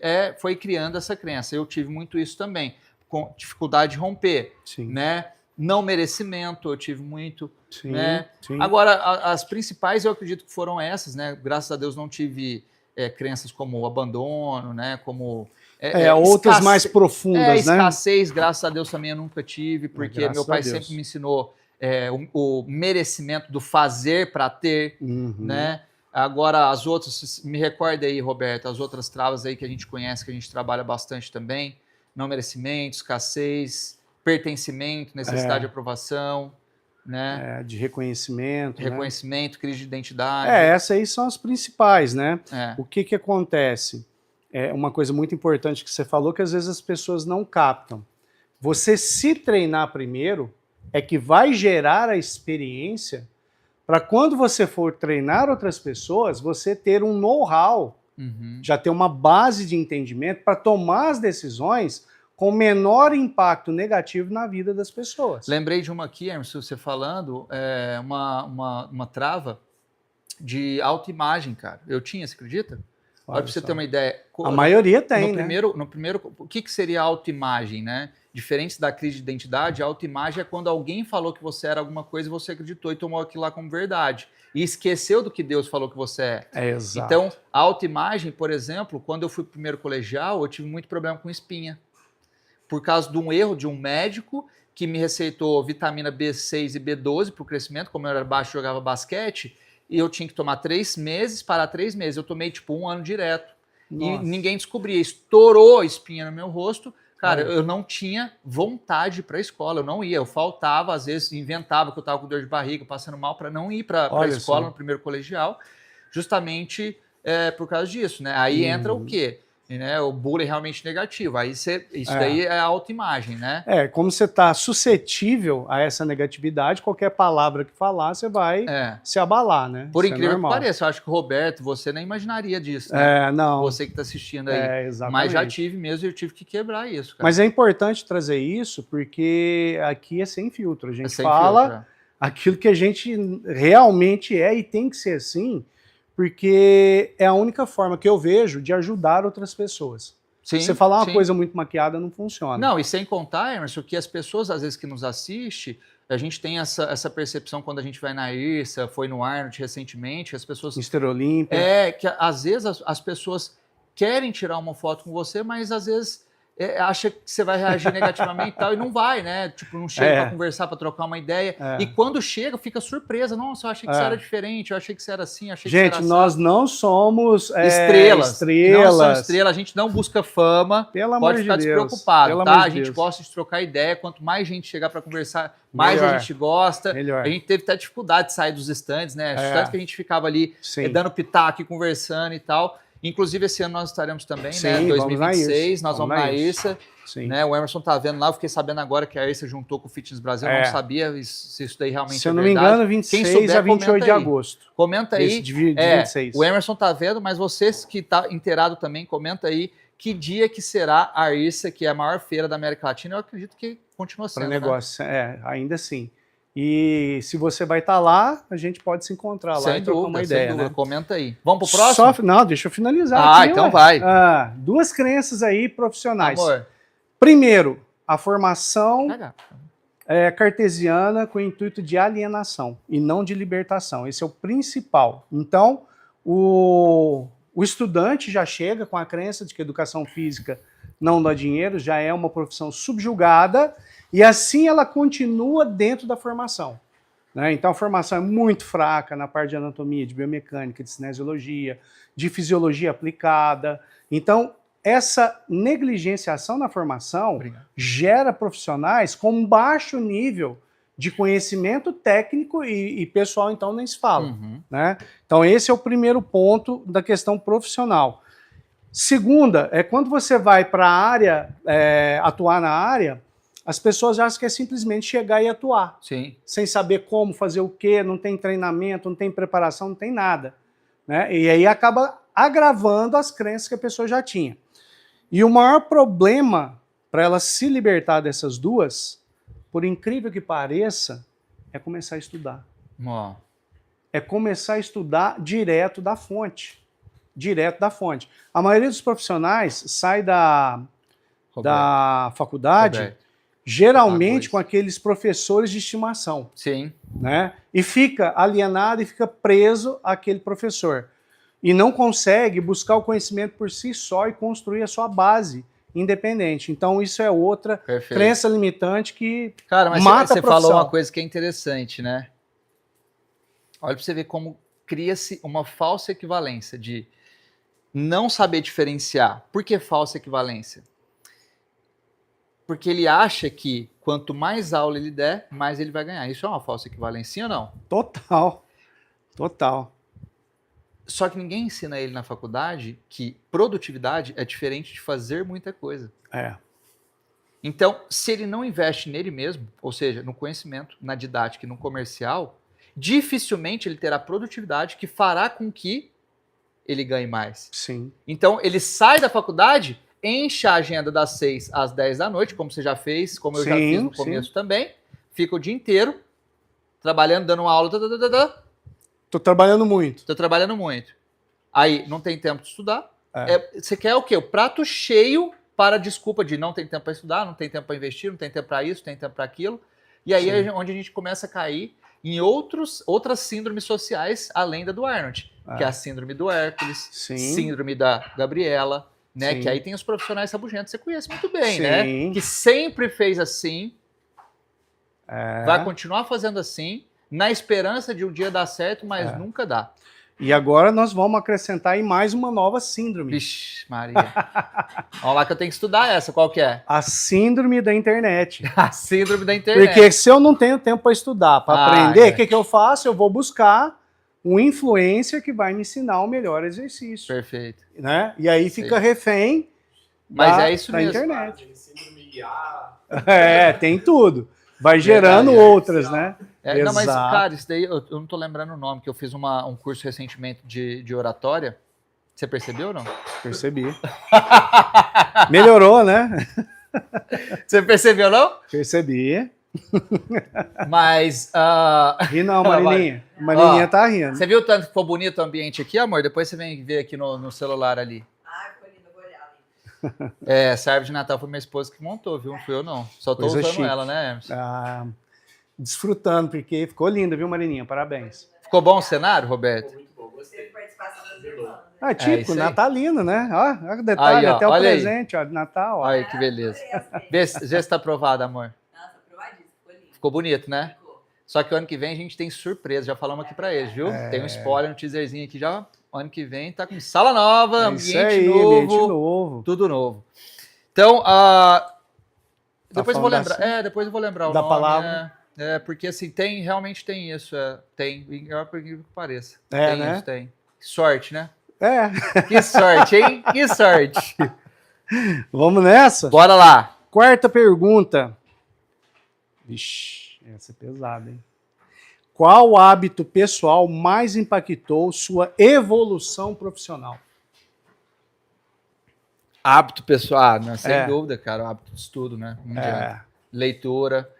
criando essa crença. Eu tive muito isso também, com dificuldade de romper, né? Não merecimento, eu tive muito, né? Agora, as principais eu acredito que foram essas, né? Graças a Deus não tive crenças como abandono, né? Como outras mais profundas, né? Escassez, graças a Deus também eu nunca tive, porque meu pai sempre me ensinou o merecimento do fazer para ter, né? Agora, as outras, me recorda aí, Roberto, as outras travas aí que a gente conhece, que a gente trabalha bastante também, não merecimento, escassez, pertencimento, necessidade de aprovação, né? de reconhecimento. Reconhecimento, crise de identidade. Essas aí são as principais, né? É. O que acontece? É uma coisa muito importante que você falou, que às vezes as pessoas não captam. Você se treinar primeiro é que vai gerar a experiência para quando você for treinar outras pessoas, você ter um know-how, já ter uma base de entendimento para tomar as decisões com menor impacto negativo na vida das pessoas. Lembrei de uma aqui, Emerson, você falando, uma trava de autoimagem, cara. Eu tinha, você acredita? Olha para você ter uma ideia. A maioria tem, né? No primeiro, o que seria autoimagem, né? Diferente da crise de identidade, a autoimagem é quando alguém falou que você era alguma coisa e você acreditou e tomou aquilo lá como verdade. E esqueceu do que Deus falou que você é. Exato. Então, a autoimagem, por exemplo, quando eu fui pro primeiro colegial, eu tive muito problema com espinha. Por causa de um erro de um médico que me receitou vitamina B6 e B12 para o crescimento, como eu era baixo e jogava basquete, e eu tinha que tomar 3 meses, parar 3 meses. Eu tomei tipo 1 ano direto. Nossa. E ninguém descobria. Estourou a espinha no meu rosto. Cara, eu não tinha vontade para a escola, eu não ia, eu faltava, às vezes inventava que eu estava com dor de barriga, passando mal, para não ir para a escola no primeiro colegial, justamente por causa disso, né? Aí entra o quê? Né, o bullying realmente negativo. Aí isso daí é a autoimagem, né? Como você está suscetível a essa negatividade, qualquer palavra que falar, você vai se abalar, né? Por incrível que pareça, eu acho que o Roberto, você nem imaginaria disso, né? Não. Você que está assistindo aí. Exatamente. Mas já tive mesmo e eu tive que quebrar isso, cara. Mas é importante trazer isso, porque aqui é sem filtro. A gente fala aquilo que a gente realmente é e tem que ser assim, porque é a única forma que eu vejo de ajudar outras pessoas. Sim, você falar uma coisa muito maquiada não funciona. Não, e sem contar, Emerson, que as pessoas, às vezes, que nos assistem, a gente tem essa percepção quando a gente vai na IRSA, foi no Arnold recentemente, as pessoas... Mister Olímpia. Que às vezes as pessoas querem tirar uma foto com você, mas às vezes acha que você vai reagir negativamente e tal, e não vai, né? Tipo, não chega para conversar, para trocar uma ideia. E quando chega, fica surpresa. Nossa, eu achei que você era diferente, eu achei que você era assim, achei que você era assim. Gente, nós não somos estrelas. Não somos estrelas, a gente não busca fama. Pelo amor Pode ficar de Deus. despreocupado, tá? A gente gosta de trocar ideia. Quanto mais gente chegar para conversar, mais a gente gosta. Melhor. A gente teve até dificuldade de sair dos estandes, né? Tanto que a gente ficava ali dando pitaco e conversando e tal. Inclusive, esse ano nós estaremos também, né? 2026, nós vamos na IRSA. Né? O Emerson tá vendo lá, eu fiquei sabendo agora que a IRSA juntou com o Fitness Brasil, eu não sabia se isso daí realmente se eu não me engano, 26 a 28 de agosto. Comenta aí. De 26. O Emerson tá vendo, mas vocês que tá inteirado também, comenta aí que dia que será a IRSA, que é a maior feira da América Latina, eu acredito que continua sendo, para negócio, ainda assim. E se você vai estar lá, a gente pode se encontrar lá e trocar uma ideia. Né? Comenta aí. Vamos pro próximo? Não, deixa eu finalizar aqui. Então vai. 2 crenças aí profissionais. Amor. Primeiro, a formação cartesiana com o intuito de alienação e não de libertação. Esse é o principal. Então, o estudante já chega com a crença de que a educação física não dá dinheiro, já é uma profissão subjugada, e assim ela continua dentro da formação. Né? Então a formação é muito fraca na parte de anatomia, de biomecânica, de cinesiologia, de fisiologia aplicada. Então essa negligenciação na formação gera profissionais com baixo nível de conhecimento técnico e pessoal, então, nem se fala. Né? Então esse é o primeiro ponto da questão profissional. Segunda, quando você vai para a área, atuar na área, as pessoas acham que é simplesmente chegar e atuar. Sim. Sem saber como, fazer o quê, não tem treinamento, não tem preparação, não tem nada. Né? E aí acaba agravando as crenças que a pessoa já tinha. E o maior problema para ela se libertar dessas duas, por incrível que pareça, é começar a estudar. É começar a estudar direto da fonte. Direto da fonte. A maioria dos profissionais sai da faculdade geralmente com aqueles professores de estimação. Sim. Né? E fica alienado e fica preso àquele professor. E não consegue buscar o conhecimento por si só e construir a sua base independente. Então isso é outra crença limitante que mata a profissão. Você falou uma coisa que é interessante, né? Olha para você ver como cria-se uma falsa equivalência de não saber diferenciar. Por que falsa equivalência? Porque ele acha que quanto mais aula ele der, mais ele vai ganhar. Isso é uma falsa equivalência ou não? Total. Total. Só que ninguém ensina ele na faculdade que produtividade é diferente de fazer muita coisa. É. Então, se ele não investe nele mesmo, ou seja, no conhecimento, na didática e no comercial, dificilmente ele terá produtividade que fará com que ele ganhe mais. Sim. Então, ele sai da faculdade, enche a agenda das 6 às 10 da noite, como você já fez, como eu já fiz no começo também, fica o dia inteiro trabalhando, dando aula, Tô trabalhando muito. Tô trabalhando muito. Aí, não tem tempo de estudar. Você quer o quê? O prato cheio para a desculpa de não tem tempo para estudar, não tem tempo para investir, não tem tempo para isso, não tem tempo para aquilo. E aí é onde a gente começa a cair em outras síndromes sociais, além da do Arnold, que é a síndrome do Hércules, síndrome da Gabriela, né? Que aí tem os profissionais rabugentos, você conhece muito bem, né? Que sempre fez assim, vai continuar fazendo assim, na esperança de um dia dar certo, mas nunca dá. E agora nós vamos acrescentar aí mais uma nova síndrome. Vixe, Maria. Olha lá que eu tenho que estudar essa, qual que é? A síndrome da internet. A síndrome da internet. Porque se eu não tenho tempo para estudar, para aprender, o que eu faço? Eu vou buscar um influencer que vai me ensinar o melhor exercício. Perfeito. Né? E aí fica refém da internet. Tem tudo. Vai gerando outras, né? Não, mas, cara, isso daí eu não tô lembrando o nome, que eu fiz um curso recentemente de oratória. Você percebeu ou não? Percebi. Melhorou, né? Você percebeu, não? Percebi. Mas. Ri não, Marininha. Marininha tá rindo. Você viu tanto que ficou bonito o ambiente aqui, amor? Depois você vem ver aqui no celular ali. Ficou lindo, vou olhar ali. Essa árvore de Natal foi minha esposa que montou, viu? Não fui eu, não. Só tô usando chique. Ela, né, Emerson? Desfrutando, porque ficou linda, viu, Marininha? Parabéns. Ficou bom o cenário, Roberto? Muito bom, gostei. Participação das irmãs. Típico, natalino, né? Olha o detalhe, aí, até o presente, ó, de Natal. Ó. Olha que beleza. Vê se tá aprovado, amor. Nossa, aprovadíssimo, ficou lindo. Ficou bonito, né? Ficou. Só que o ano que vem a gente tem surpresa, já falamos aqui pra eles, viu? Tem um spoiler, um teaserzinho aqui já. O ano que vem tá com sala nova, ambiente novo, tudo novo. Então, depois eu vou lembrar. Depois eu vou lembrar o da nome. Palavra. Porque assim, realmente tem isso. Tem, por incrível que pareça. Tem, tem né? isso, tem. Sorte, né? Que sorte, hein? Que sorte. Vamos nessa? Bora lá. Quarta pergunta. Vixe, essa é pesada, hein? Qual hábito pessoal mais impactou sua evolução profissional? Hábito pessoal, sem dúvida, cara. O hábito de estudo, né? Leitura.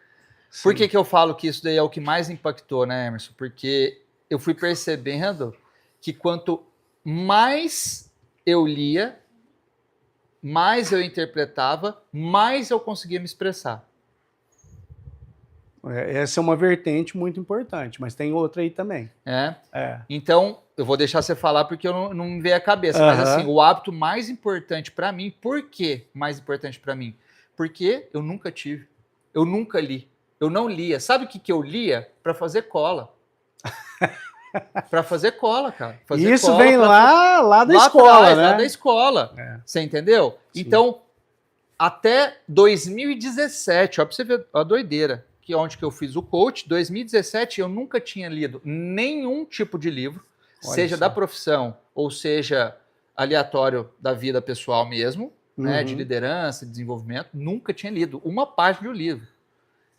Sim. Por que eu falo que isso daí é o que mais impactou, né, Emerson? Porque eu fui percebendo que quanto mais eu lia, mais eu interpretava, mais eu conseguia me expressar. Essa é uma vertente muito importante, mas tem outra aí também. Então, eu vou deixar você falar porque eu não me veio a cabeça. Mas assim, o hábito mais importante para mim, por que mais importante para mim? Porque eu nunca tive, eu nunca li. Eu não lia. Sabe o que eu lia? Para fazer cola. Para fazer cola, cara. Isso cola vem lá da escola, atrás, né? Lá da escola. Você entendeu? Sim. Então, até 2017, ó, pra você ver a doideira, que onde que eu fiz o coach, 2017 eu nunca tinha lido nenhum tipo de livro, seja da profissão ou seja aleatório da vida pessoal mesmo, né, de liderança, de desenvolvimento, nunca tinha lido uma página de um livro.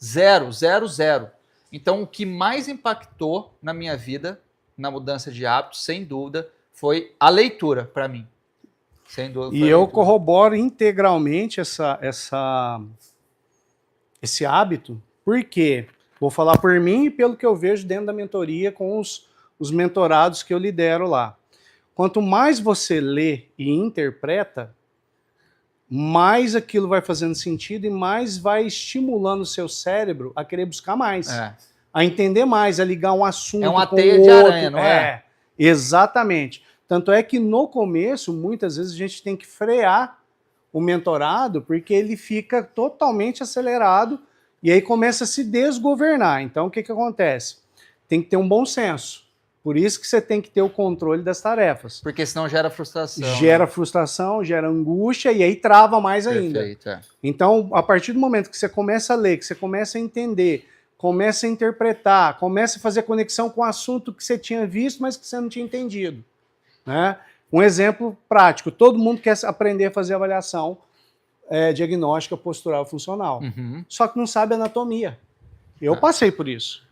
Zero. Então, o que mais impactou na minha vida, na mudança de hábitos, sem dúvida, foi a leitura para mim. Sem dúvida. E eu corroboro integralmente esse hábito, porque vou falar por mim e pelo que eu vejo dentro da mentoria com os mentorados que eu lidero lá. Quanto mais você lê e interpreta, mais aquilo vai fazendo sentido e mais vai estimulando o seu cérebro a querer buscar mais. A entender mais, a ligar um assunto com o outro. É uma teia de aranha, não é? Exatamente. Tanto é que no começo, muitas vezes, a gente tem que frear o mentorado porque ele fica totalmente acelerado e aí começa a se desgovernar. Então, o que acontece? Tem que ter um bom senso. Por isso que você tem que ter o controle das tarefas. Porque senão gera frustração. Gera né? frustração, gera angústia e aí trava mais ainda. Perfeito, é. Então, a partir do momento que você começa a ler, que você começa a entender, começa a interpretar, começa a fazer conexão com o assunto que você tinha visto, mas que você não tinha entendido. Né? Um exemplo prático, todo mundo quer aprender a fazer avaliação diagnóstica postural funcional, só que não sabe anatomia. Eu passei por isso.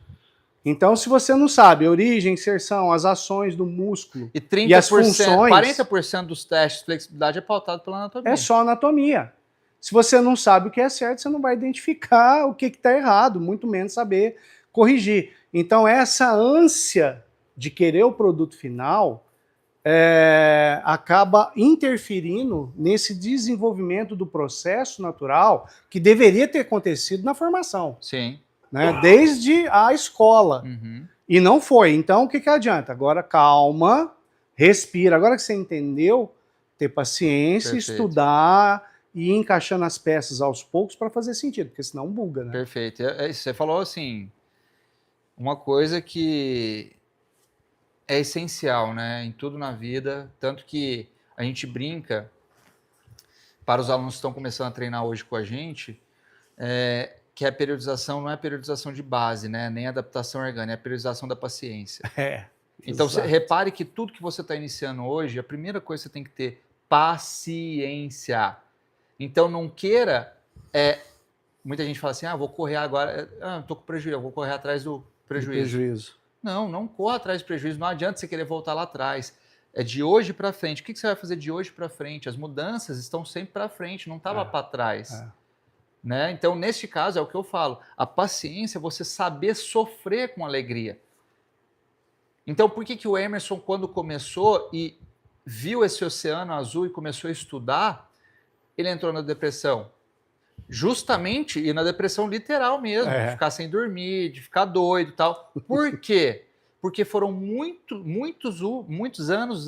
Então, se você não sabe a origem, inserção, as ações do músculo E 30%, e as funções... 40% dos testes de flexibilidade é pautado pela anatomia. É só anatomia. Se você não sabe o que é certo, você não vai identificar o que está errado, muito menos saber corrigir. Então, essa ânsia de querer o produto final acaba interferindo nesse desenvolvimento do processo natural que deveria ter acontecido na formação. Sim. Né? Desde a escola. E não foi. Então, o que adianta? Agora, calma, respira. Agora que você entendeu, ter paciência, Perfeito. estudar e ir encaixando as peças aos poucos para fazer sentido, porque senão buga, né? Perfeito. Você falou assim, uma coisa que é essencial, né, em tudo na vida, tanto que a gente brinca, para os alunos que estão começando a treinar hoje com a gente, que a periodização não é a periodização de base, né, nem a adaptação orgânica, é a periodização da paciência. Então, você repare que tudo que você está iniciando hoje, a primeira coisa que você tem que ter, paciência. Então, não queira... muita gente fala assim, vou correr agora, estou com prejuízo, eu vou correr atrás do prejuízo. Não corra atrás do prejuízo, não adianta você querer voltar lá atrás. É de hoje para frente. O que você vai fazer de hoje para frente? As mudanças estão sempre para frente, não estava para trás. Né? Então, neste caso, é o que eu falo. A paciência é você saber sofrer com alegria. Então, por que o Emerson, quando começou e viu esse oceano azul e começou a estudar, ele entrou na depressão? Justamente, e na depressão literal mesmo, de ficar sem dormir, de ficar doido e tal. Por quê? Porque foram muitos anos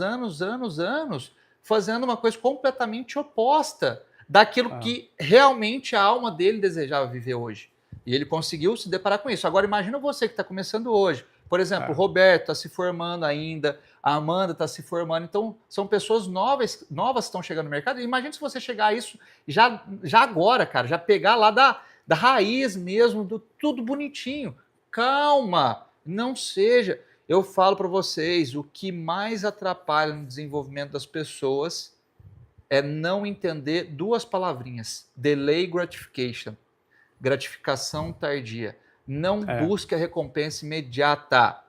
fazendo uma coisa completamente oposta daquilo que realmente a alma dele desejava viver hoje. E ele conseguiu se deparar com isso. Agora, imagina você que está começando hoje. Por exemplo, o Roberto está se formando ainda, a Amanda está se formando. Então, são pessoas novas que estão chegando no mercado. Imagina se você chegar a isso já agora, cara. Já pegar lá da raiz mesmo, do tudo bonitinho. Calma, não seja... Eu falo para vocês, o que mais atrapalha no desenvolvimento das pessoas é não entender duas palavrinhas. Delay gratification. Gratificação tardia. Não busque a recompensa imediata.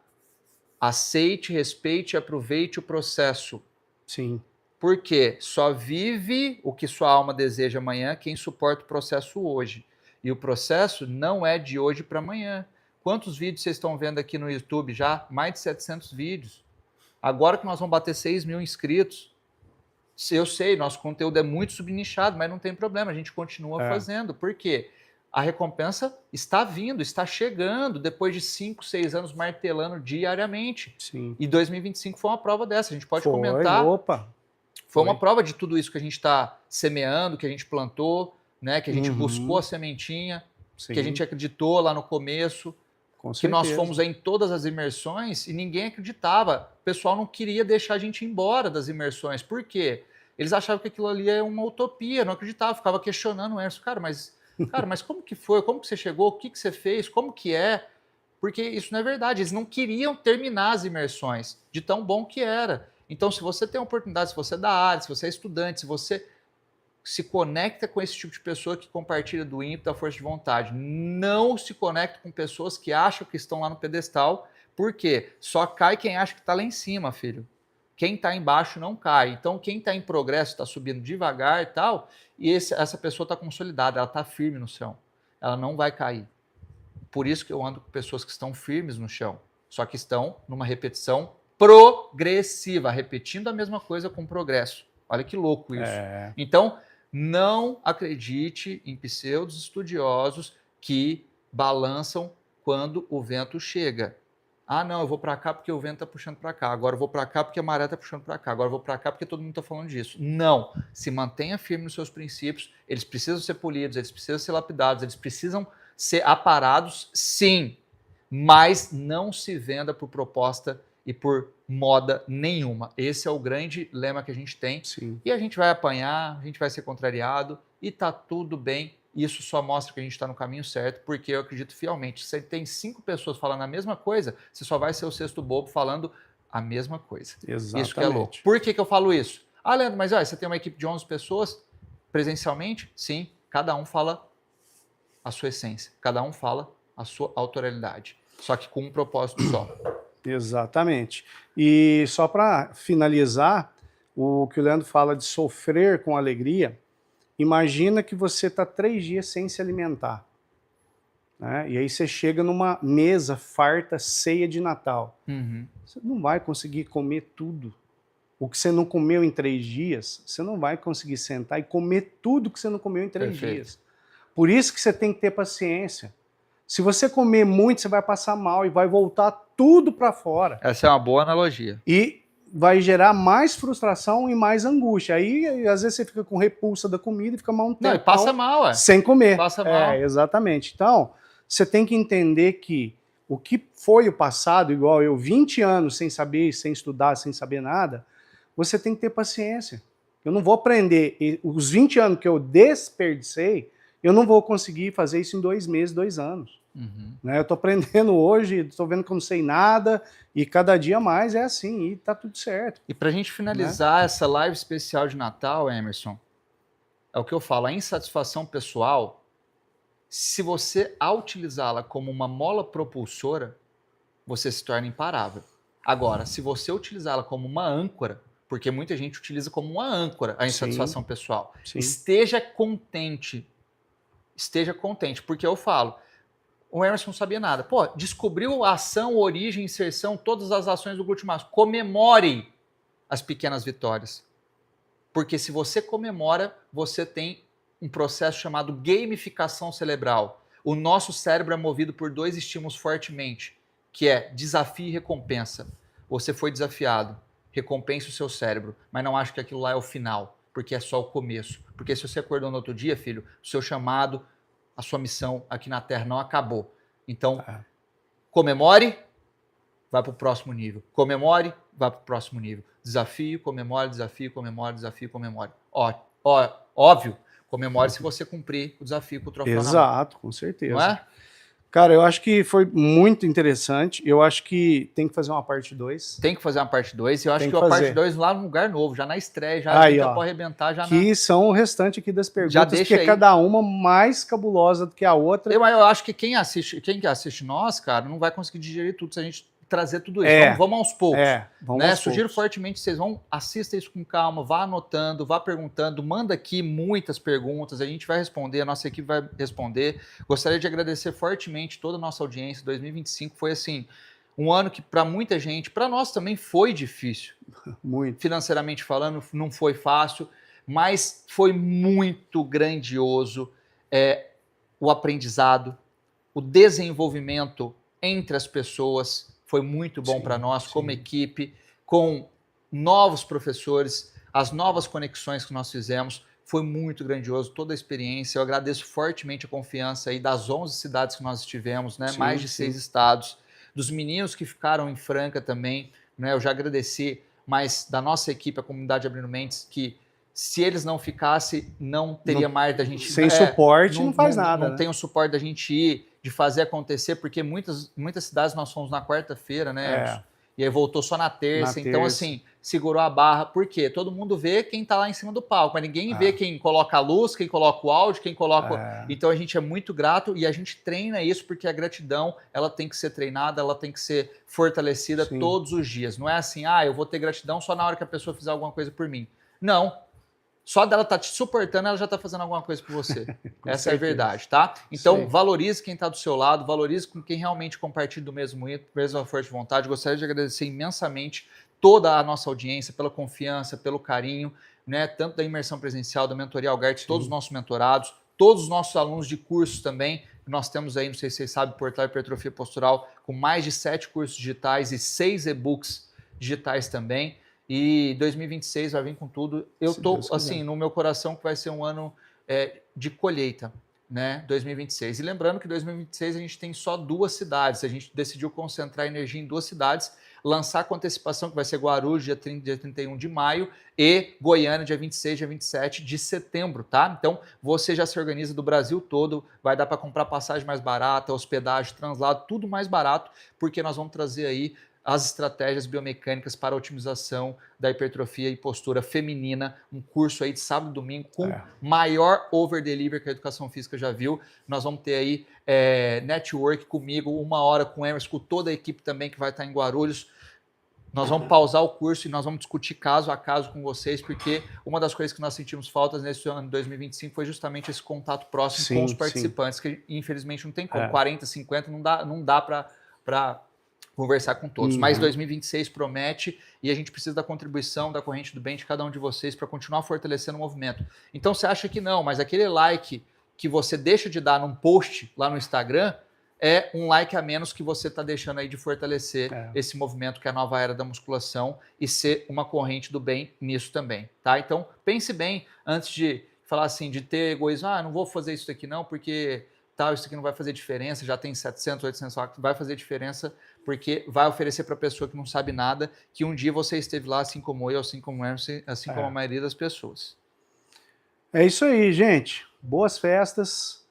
Aceite, respeite e aproveite o processo. Sim. Porque só vive o que sua alma deseja amanhã quem suporta o processo hoje. E o processo não é de hoje para amanhã. Quantos vídeos vocês estão vendo aqui no YouTube já? Mais de 700 vídeos. Agora que nós vamos bater 6 mil inscritos, eu sei, nosso conteúdo é muito subnichado, mas não tem problema, a gente continua fazendo. Por quê? A recompensa está vindo, está chegando, depois de 5, 6 anos martelando diariamente. Sim. E 2025 foi uma prova dessa, a gente pode comentar. Foi uma prova de tudo isso que a gente está semeando, que a gente plantou, né, que a gente buscou a sementinha, que a gente acreditou lá no começo. Que nós fomos em todas as imersões e ninguém acreditava. O pessoal não queria deixar a gente ir embora das imersões. Por quê? Eles achavam que aquilo ali é uma utopia, não acreditavam, ficava questionando o Emerson. Cara, mas como que foi? Como que você chegou? O que você fez? Como que é? Porque isso não é verdade. Eles não queriam terminar as imersões, de tão bom que era. Então, se você tem a oportunidade, se você é da área, se você é estudante, se você se conecta com esse tipo de pessoa que compartilha do ímpeto, da força de vontade. Não se conecta com pessoas que acham que estão lá no pedestal, porque só cai quem acha que está lá em cima, filho. Quem está embaixo não cai. Então, quem está em progresso, está subindo devagar e tal, e essa pessoa está consolidada, ela está firme no chão. Ela não vai cair. Por isso que eu ando com pessoas que estão firmes no chão, só que estão numa repetição progressiva, repetindo a mesma coisa com progresso. Olha que louco isso. Então, não acredite em pseudos estudiosos que balançam quando o vento chega. Não, eu vou para cá porque o vento está puxando para cá. Agora eu vou para cá porque a maré está puxando para cá. Agora eu vou para cá porque todo mundo está falando disso. Não. Se mantenha firme nos seus princípios. Eles precisam ser polidos, eles precisam ser lapidados, eles precisam ser aparados, sim. Mas não se venda por proposta e por moda nenhuma. Esse é o grande lema que a gente tem. Sim. E a gente vai apanhar, a gente vai ser contrariado e tá tudo bem. Isso só mostra que a gente está no caminho certo, porque eu acredito fielmente. Se tem 5 pessoas falando a mesma coisa, você só vai ser o sexto bobo falando a mesma coisa. Exatamente. Isso que é louco. Por que eu falo isso? Ah, Leandro, mas você tem uma equipe de 11 pessoas presencialmente? Sim, cada um fala a sua essência, cada um fala a sua autoralidade, só que com um propósito só. Exatamente. E só para finalizar, o que o Leandro fala de sofrer com alegria, imagina que você está 3 dias sem se alimentar, né? E aí você chega numa mesa farta, ceia de Natal. Uhum. Você não vai conseguir comer tudo. O que você não comeu em 3 dias, você não vai conseguir sentar e comer tudo que você não comeu em 3 Perfeito. dias. Por isso que você tem que ter paciência. Se você comer muito, você vai passar mal e vai voltar tudo para fora. Essa é uma boa analogia. E vai gerar mais frustração e mais angústia. Aí, às vezes, você fica com repulsa da comida e fica mal um tempo Não, e passa mal, é. sem comer. Passa mal. Exatamente. Então, você tem que entender que o que foi o passado, igual eu, 20 anos sem saber, sem estudar, sem saber nada, você tem que ter paciência. Eu não vou aprender. Os 20 anos que eu desperdicei, eu não vou conseguir fazer isso em 2 meses, 2 anos. Uhum. Né? Eu estou aprendendo hoje, estou vendo que eu não sei nada, e cada dia mais é assim, e tá tudo certo. E para a gente finalizar essa live especial de Natal, Emerson, é o que eu falo, a insatisfação pessoal, se você a utilizá-la como uma mola propulsora, você se torna imparável. Agora, se você utilizá-la como uma âncora, porque muita gente utiliza como uma âncora a insatisfação pessoal, Sim. esteja contente, porque eu falo, o Emerson não sabia nada. Pô, descobriu a ação, origem, inserção, todas as ações do glutimato. Comemore as pequenas vitórias. Porque se você comemora, você tem um processo chamado gamificação cerebral. O nosso cérebro é movido por 2 estímulos fortemente, que é desafio e recompensa. Você foi desafiado, recompense o seu cérebro, mas não ache que aquilo lá é o final, porque é só o começo. Porque se você acordou no outro dia, filho, o seu chamado, a sua missão aqui na Terra não acabou. Então, comemore, vai para o próximo nível. Comemore, vai para o próximo nível. Desafio, comemore, desafio, comemore, desafio, comemore. Óbvio, comemore se você cumprir o desafio com o troféu na mão. Exato, com certeza. Não é? Cara, eu acho que foi muito interessante. Eu acho que tem que fazer uma parte 2. Tem que fazer uma parte 2. Eu acho Tem que que a parte fazer. 2 lá num lugar novo, já na estreia, já Aí, a gente ó, pode arrebentar. Já Que são o restante aqui das perguntas, deixa porque aí. cada uma mais cabulosa do que a outra. Eu acho que quem assiste nós, cara, não vai conseguir digerir tudo se a gente trazer tudo isso. É. Vamos aos poucos. Vamos Né? aos Sugiro poucos. fortemente que vocês assista isso com calma, vá anotando, vá perguntando, manda aqui muitas perguntas, a gente vai responder, a nossa equipe vai responder. Gostaria de agradecer fortemente toda a nossa audiência. 2025 foi assim, um ano que para muita gente, para nós também foi difícil. Muito. Financeiramente falando, não foi fácil, mas foi muito grandioso o aprendizado, o desenvolvimento entre as pessoas. Foi muito bom para nós, como equipe, com novos professores, as novas conexões que nós fizemos. Foi muito grandioso toda a experiência. Eu agradeço fortemente a confiança aí das 11 cidades que nós estivemos, né? Mais de 6 estados. Dos meninos que ficaram em Franca também, né? Eu já agradeci, mas da nossa equipe, a comunidade Abrindo Mentes, que se eles não ficassem, não teria mais da gente... Sem suporte não faz nada. Não tem o suporte da gente ir, de fazer acontecer, porque muitas cidades nós fomos na quarta-feira, né? E aí voltou só na terça. Então, assim, segurou a barra. Por quê? Todo mundo vê quem tá lá em cima do palco, mas ninguém vê quem coloca a luz, quem coloca o áudio, quem coloca... Então, a gente é muito grato e a gente treina isso, porque a gratidão, ela tem que ser treinada, ela tem que ser fortalecida todos os dias. Não é assim, eu vou ter gratidão só na hora que a pessoa fizer alguma coisa por mim. Não. Só dela estar te suportando, ela já está fazendo alguma coisa por você. Essa é a verdade, tá? Então, valorize quem está do seu lado, valorize com quem realmente compartilha do mesma força de vontade. Gostaria de agradecer imensamente toda a nossa audiência pela confiança, pelo carinho, né? Tanto da imersão presencial, da mentoria Algart, todos os nossos mentorados, todos os nossos alunos de cursos também. Nós temos aí, não sei se vocês sabem, Portal Hipertrofia Postural, com mais de 7 cursos digitais e 6 e-books digitais também. E 2026 vai vir com tudo. Eu tô, assim, no meu coração que vai ser um ano de colheita. né, 2026. E lembrando que 2026 a gente tem só 2 cidades, a gente decidiu concentrar energia em 2 cidades, lançar com antecipação, que vai ser Guarulhos, dia 31 de maio, e Goiânia, dia 26, dia 27 de setembro, tá? Então, você já se organiza do Brasil todo, vai dar para comprar passagem mais barata, hospedagem, translado, tudo mais barato, porque nós vamos trazer aí as estratégias biomecânicas para a otimização da hipertrofia e postura feminina, um curso aí de sábado e domingo com maior over-delivery que a educação física já viu. Nós vamos ter aí network comigo, 1 hora com o Emerson, com toda a equipe também que vai estar em Guarulhos. Nós vamos pausar o curso e nós vamos discutir caso a caso com vocês, porque uma das coisas que nós sentimos faltas nesse ano de 2025 foi justamente esse contato próximo com os participantes, que infelizmente não tem como. 40, 50, não dá para conversar com todos. Mas 2026 promete e a gente precisa da contribuição da corrente do bem de cada um de vocês para continuar fortalecendo o movimento. Então você acha que não, mas aquele like que você deixa de dar num post lá no Instagram é um like a menos que você está deixando aí de fortalecer esse movimento que é a nova era da musculação e ser uma corrente do bem nisso também, tá? Então pense bem antes de falar assim, de ter egoísmo, não vou fazer isso aqui não, porque isso aqui não vai fazer diferença, já tem 700, 800 likes, vai fazer diferença porque vai oferecer para a pessoa que não sabe nada que um dia você esteve lá, assim como eu, assim como o Emerson, assim como a maioria das pessoas. É isso aí, gente. Boas festas,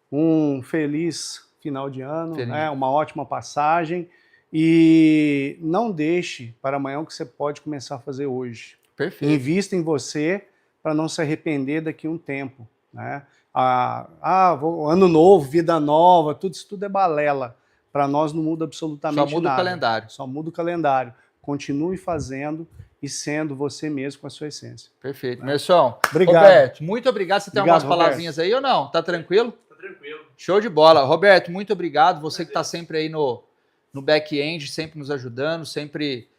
um feliz final de ano, uma ótima passagem e não deixe para amanhã o que você pode começar a fazer hoje. Perfeito. Invista em você para não se arrepender daqui a um tempo, né? Ano novo, vida nova, tudo isso tudo é balela. Para nós não muda absolutamente nada. Só muda o calendário. Só muda o calendário. Continue fazendo e sendo você mesmo com a sua essência. Perfeito. Né? Emerson, obrigado. Roberto, muito obrigado. Você tem algumas palavrinhas aí ou não? Tá tranquilo? Tá tranquilo. Show de bola. Roberto, muito obrigado. Você que está sempre aí no back-end, sempre nos ajudando, sempre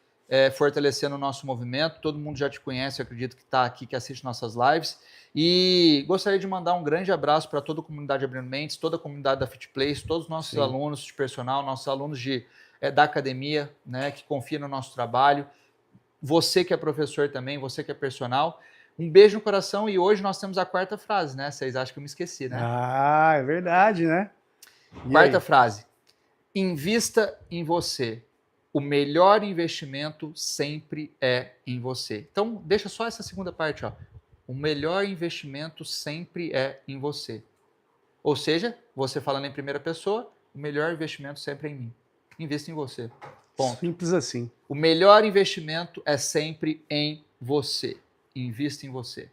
fortalecendo o nosso movimento. Todo mundo já te conhece, eu acredito que está aqui, que assiste nossas lives. E gostaria de mandar um grande abraço para toda a comunidade Abrindo Mentes, toda a comunidade da FitPlace, todos os nossos alunos de personal, nossos alunos da academia, né, que confiam no nosso trabalho. Você que é professor também, você que é personal. Um beijo no coração e hoje nós temos a 4ª frase, né? Vocês acham que eu me esqueci, né? É verdade, né? E 4ª frase. Invista em você. O melhor investimento sempre é em você. Então, deixa só essa segunda parte, ó. O melhor investimento sempre é em você. Ou seja, você falando em primeira pessoa, o melhor investimento sempre é em mim. Invista em você. Ponto. Simples assim. O melhor investimento é sempre em você. Invista em você.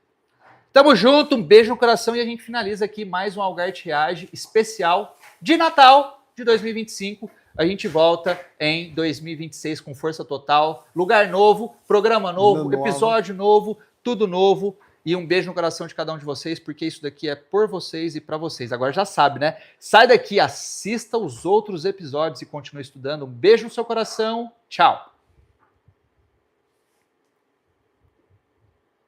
Tamo junto, um beijo no coração e a gente finaliza aqui mais um Algart Reage especial de Natal de 2025. A gente volta em 2026 com força total, lugar novo, programa novo, episódio novo, tudo novo. E um beijo no coração de cada um de vocês, porque isso daqui é por vocês e para vocês. Agora já sabe, né? Sai daqui, assista os outros episódios e continue estudando. Um beijo no seu coração. Tchau!